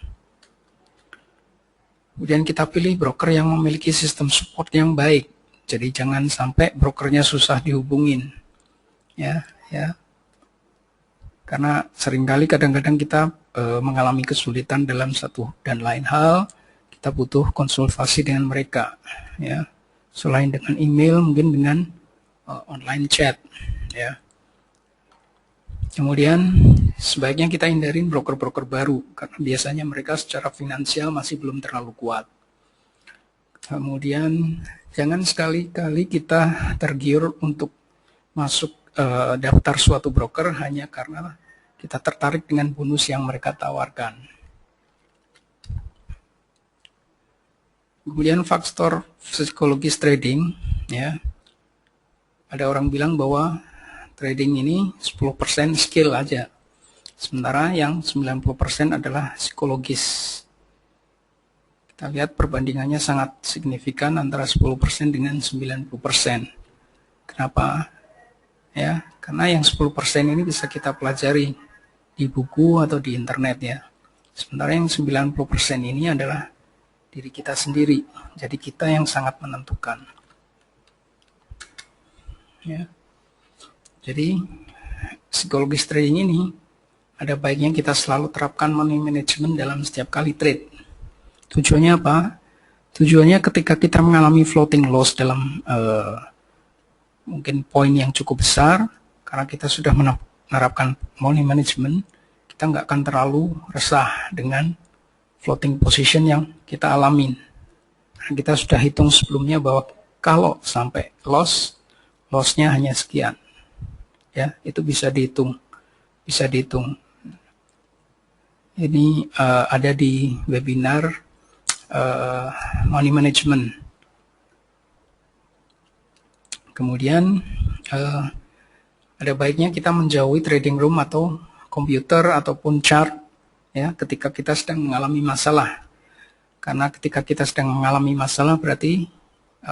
Kemudian kita pilih broker yang memiliki sistem support yang baik. Jadi jangan sampai brokernya susah dihubungin. Ya. Karena seringkali kadang-kadang kita mengalami kesulitan dalam satu dan lain hal, kita butuh konsultasi dengan mereka. Ya. Selain dengan email, mungkin dengan online chat. Ya. Kemudian sebaiknya kita hindarin broker-broker baru karena biasanya mereka secara finansial masih belum terlalu kuat. Kemudian jangan sekali-kali kita tergiur untuk masuk daftar suatu broker hanya karena kita tertarik dengan bonus yang mereka tawarkan. Kemudian faktor psikologis trading, ya. Ada orang bilang bahwa trading ini 10% skill aja. Sementara yang 90% adalah psikologis. Kita lihat perbandingannya sangat signifikan antara 10% dengan 90%. Kenapa? Ya, karena yang 10% ini bisa kita pelajari di buku atau di internet ya. Sementara yang 90% ini adalah diri kita sendiri. Jadi kita yang sangat menentukan. Ya. Jadi psikologis trading ini ada baiknya kita selalu terapkan money management dalam setiap kali trade. Tujuannya apa? Tujuannya ketika kita mengalami floating loss dalam mungkin poin yang cukup besar, karena kita sudah menerapkan money management, kita nggak akan terlalu resah dengan floating position yang kita alamin. Nah, kita sudah hitung sebelumnya bahwa kalau sampai lossnya hanya sekian. Ya, itu bisa dihitung. Ini ada di webinar money management. Kemudian ada baiknya kita menjauhi trading room atau komputer ataupun chart ya ketika kita sedang mengalami masalah. Karena ketika kita sedang mengalami masalah berarti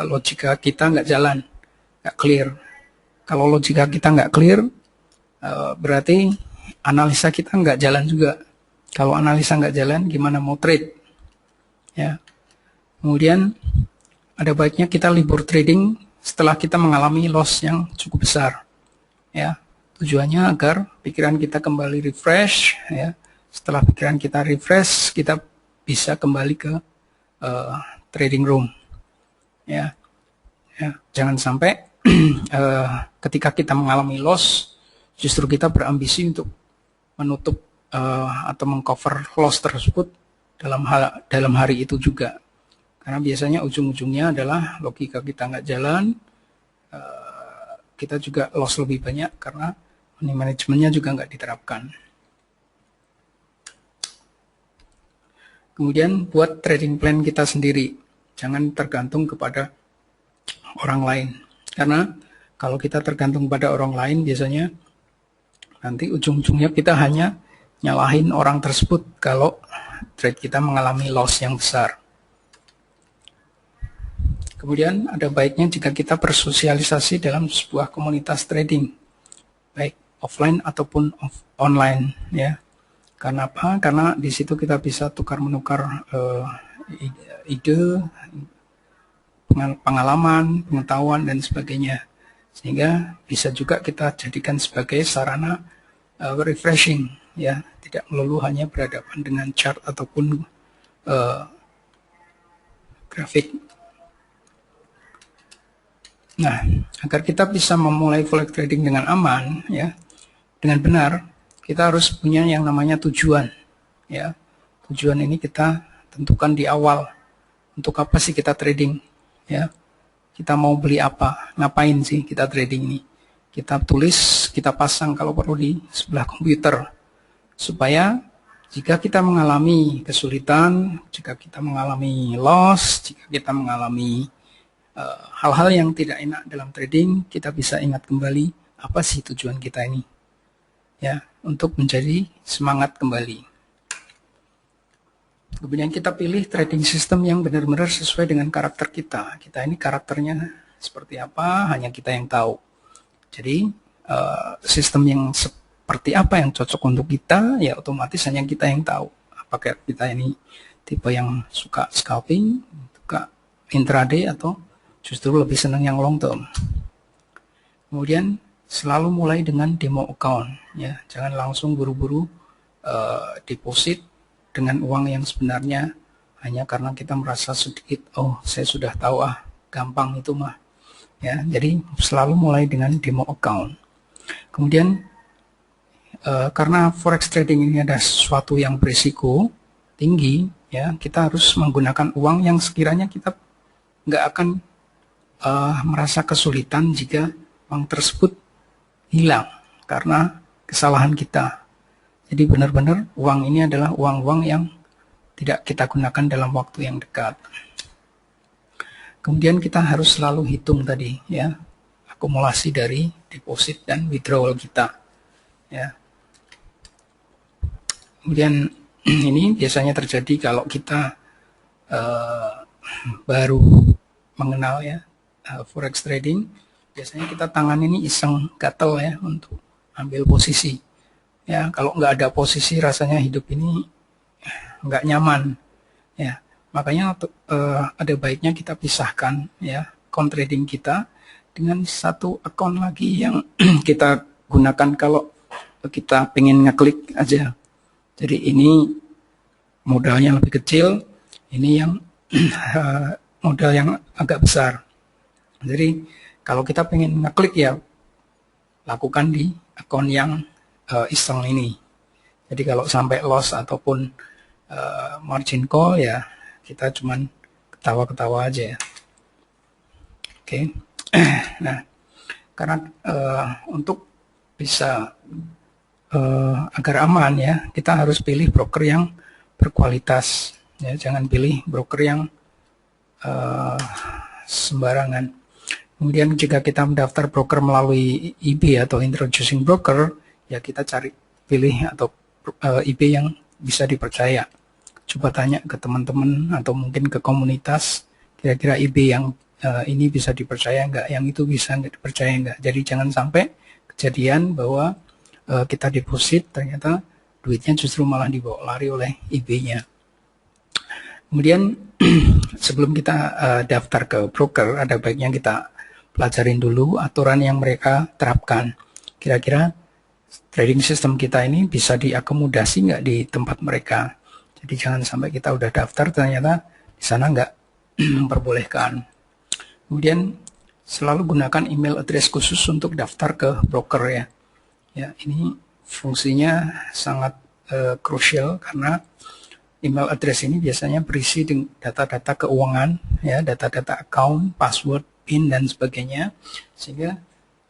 logika kita nggak jalan, nggak clear. Kalau logika kita nggak clear, berarti analisa kita nggak jalan juga. Kalau analisa nggak jalan, gimana mau trade? Ya. Kemudian ada baiknya kita libur trading setelah kita mengalami loss yang cukup besar. Ya, tujuannya agar pikiran kita kembali refresh. Ya. Setelah pikiran kita refresh, kita bisa kembali ke trading room. Ya. Jangan sampai ketika kita mengalami loss, justru kita berambisi untuk menutup atau mengcover loss tersebut dalam hari itu juga. Karena biasanya ujung-ujungnya adalah logika kita nggak jalan, kita juga loss lebih banyak karena money managementnya juga nggak diterapkan. Kemudian buat trading plan kita sendiri, jangan tergantung kepada orang lain. Karena kalau kita tergantung pada orang lain, biasanya nanti ujung-ujungnya kita hanya nyalahin orang tersebut kalau trade kita mengalami loss yang besar. Kemudian ada baiknya jika kita bersosialisasi dalam sebuah komunitas trading, baik offline ataupun online, ya. Karena apa? Karena di situ kita bisa tukar-menukar ide, pengalaman, pengetahuan, dan sebagainya. Sehingga bisa juga kita jadikan sebagai sarana refreshing, ya, tidak melulu hanya berhadapan dengan chart ataupun grafik. Nah, agar kita bisa memulai forex trading dengan aman, ya, dengan benar, kita harus punya yang namanya tujuan, ya. Tujuan ini kita tentukan di awal. Untuk apa sih kita trading, ya? Kita mau beli apa? Ngapain sih kita trading ini? kita tulis, kita pasang kalau perlu di sebelah komputer, supaya jika kita mengalami kesulitan, jika kita mengalami loss, jika kita mengalami hal-hal yang tidak enak dalam trading, kita bisa ingat kembali apa sih tujuan kita ini, ya, untuk menjadi semangat kembali. Kemudian kita pilih trading system yang benar-benar sesuai dengan karakter kita. Kita ini karakternya seperti apa, hanya kita yang tahu. Jadi sistem yang seperti apa yang cocok untuk kita, ya otomatis hanya kita yang tahu. Apakah kita ini tipe yang suka scalping, suka intraday, atau justru lebih senang yang long term. Kemudian selalu mulai dengan demo account, ya, jangan langsung buru-buru deposit dengan uang yang sebenarnya hanya karena kita merasa sedikit, oh saya sudah tahu, gampang itu mah, ya. Jadi selalu mulai dengan demo account. Kemudian karena forex trading ini ada sesuatu yang berisiko tinggi, ya, kita harus menggunakan uang yang sekiranya kita nggak akan merasa kesulitan jika uang tersebut hilang karena kesalahan kita. Jadi benar-benar uang ini adalah uang-uang yang tidak kita gunakan dalam waktu yang dekat. Kemudian kita harus selalu hitung tadi, ya, akumulasi dari deposit dan withdrawal kita, ya. Kemudian ini biasanya terjadi kalau kita baru mengenal, ya, forex trading. Biasanya kita tangan ini iseng, gatel, ya, untuk ambil posisi. Ya, kalau nggak ada posisi rasanya hidup ini nggak nyaman, ya. Makanya ada baiknya kita pisahkan, ya, account trading kita dengan satu account lagi yang kita gunakan kalau kita pengen ngeklik aja. Jadi ini modalnya lebih kecil, ini yang modal yang agak besar. Jadi kalau kita pengen ngeklik, ya lakukan di account yang iseng ini. Jadi kalau sampai loss ataupun margin call, ya kita cuman ketawa-ketawa aja, ya. Oke. Nah, karena untuk bisa agar aman, ya, kita harus pilih broker yang berkualitas, ya, jangan pilih broker yang sembarangan. Kemudian jika kita mendaftar broker melalui IB atau introducing broker, ya kita cari pilih atau IB yang bisa dipercaya. Coba tanya ke teman-teman atau mungkin ke komunitas, kira-kira IB yang ini bisa dipercaya enggak, yang itu bisa dipercaya enggak. Jadi jangan sampai kejadian bahwa kita deposit ternyata duitnya justru malah dibawa lari oleh IB-nya. Kemudian sebelum kita daftar ke broker, ada baiknya kita pelajarin dulu aturan yang mereka terapkan. Kira-kira trading system kita ini bisa diakomodasi nggak di tempat mereka. Jadi jangan sampai kita udah daftar ternyata di sana nggak memperbolehkan. Kemudian selalu gunakan email address khusus untuk daftar ke broker, ya. Ya, ini fungsinya sangat krusial karena email address ini biasanya berisi data-data keuangan, ya, data-data account, password, PIN dan sebagainya, sehingga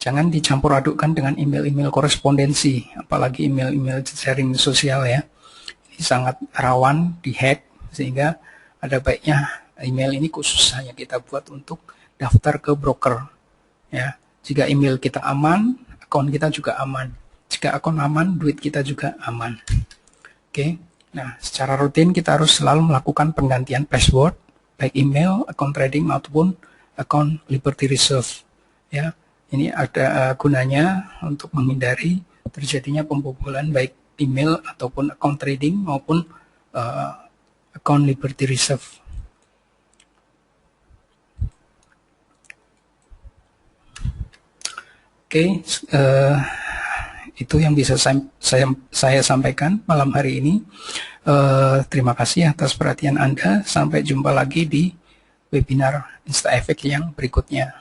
jangan dicampur adukkan dengan email-email korespondensi, apalagi email-email sharing sosial, ya. Ini sangat rawan dihack, sehingga ada baiknya email ini khusus hanya kita buat untuk daftar ke broker, ya. Jika email kita aman, akun kita juga aman. Jika akun aman, duit kita juga aman. Oke. Nah, secara rutin kita harus selalu melakukan penggantian password, baik email, akun trading maupun akun Liberty Reserve, ya. Ini ada gunanya untuk menghindari terjadinya pembobolan baik email ataupun akun trading maupun akun Liberty Reserve. Oke, itu yang bisa saya sampaikan malam hari ini. Terima kasih atas perhatian Anda. Sampai jumpa lagi di webinar InstaEffect yang berikutnya.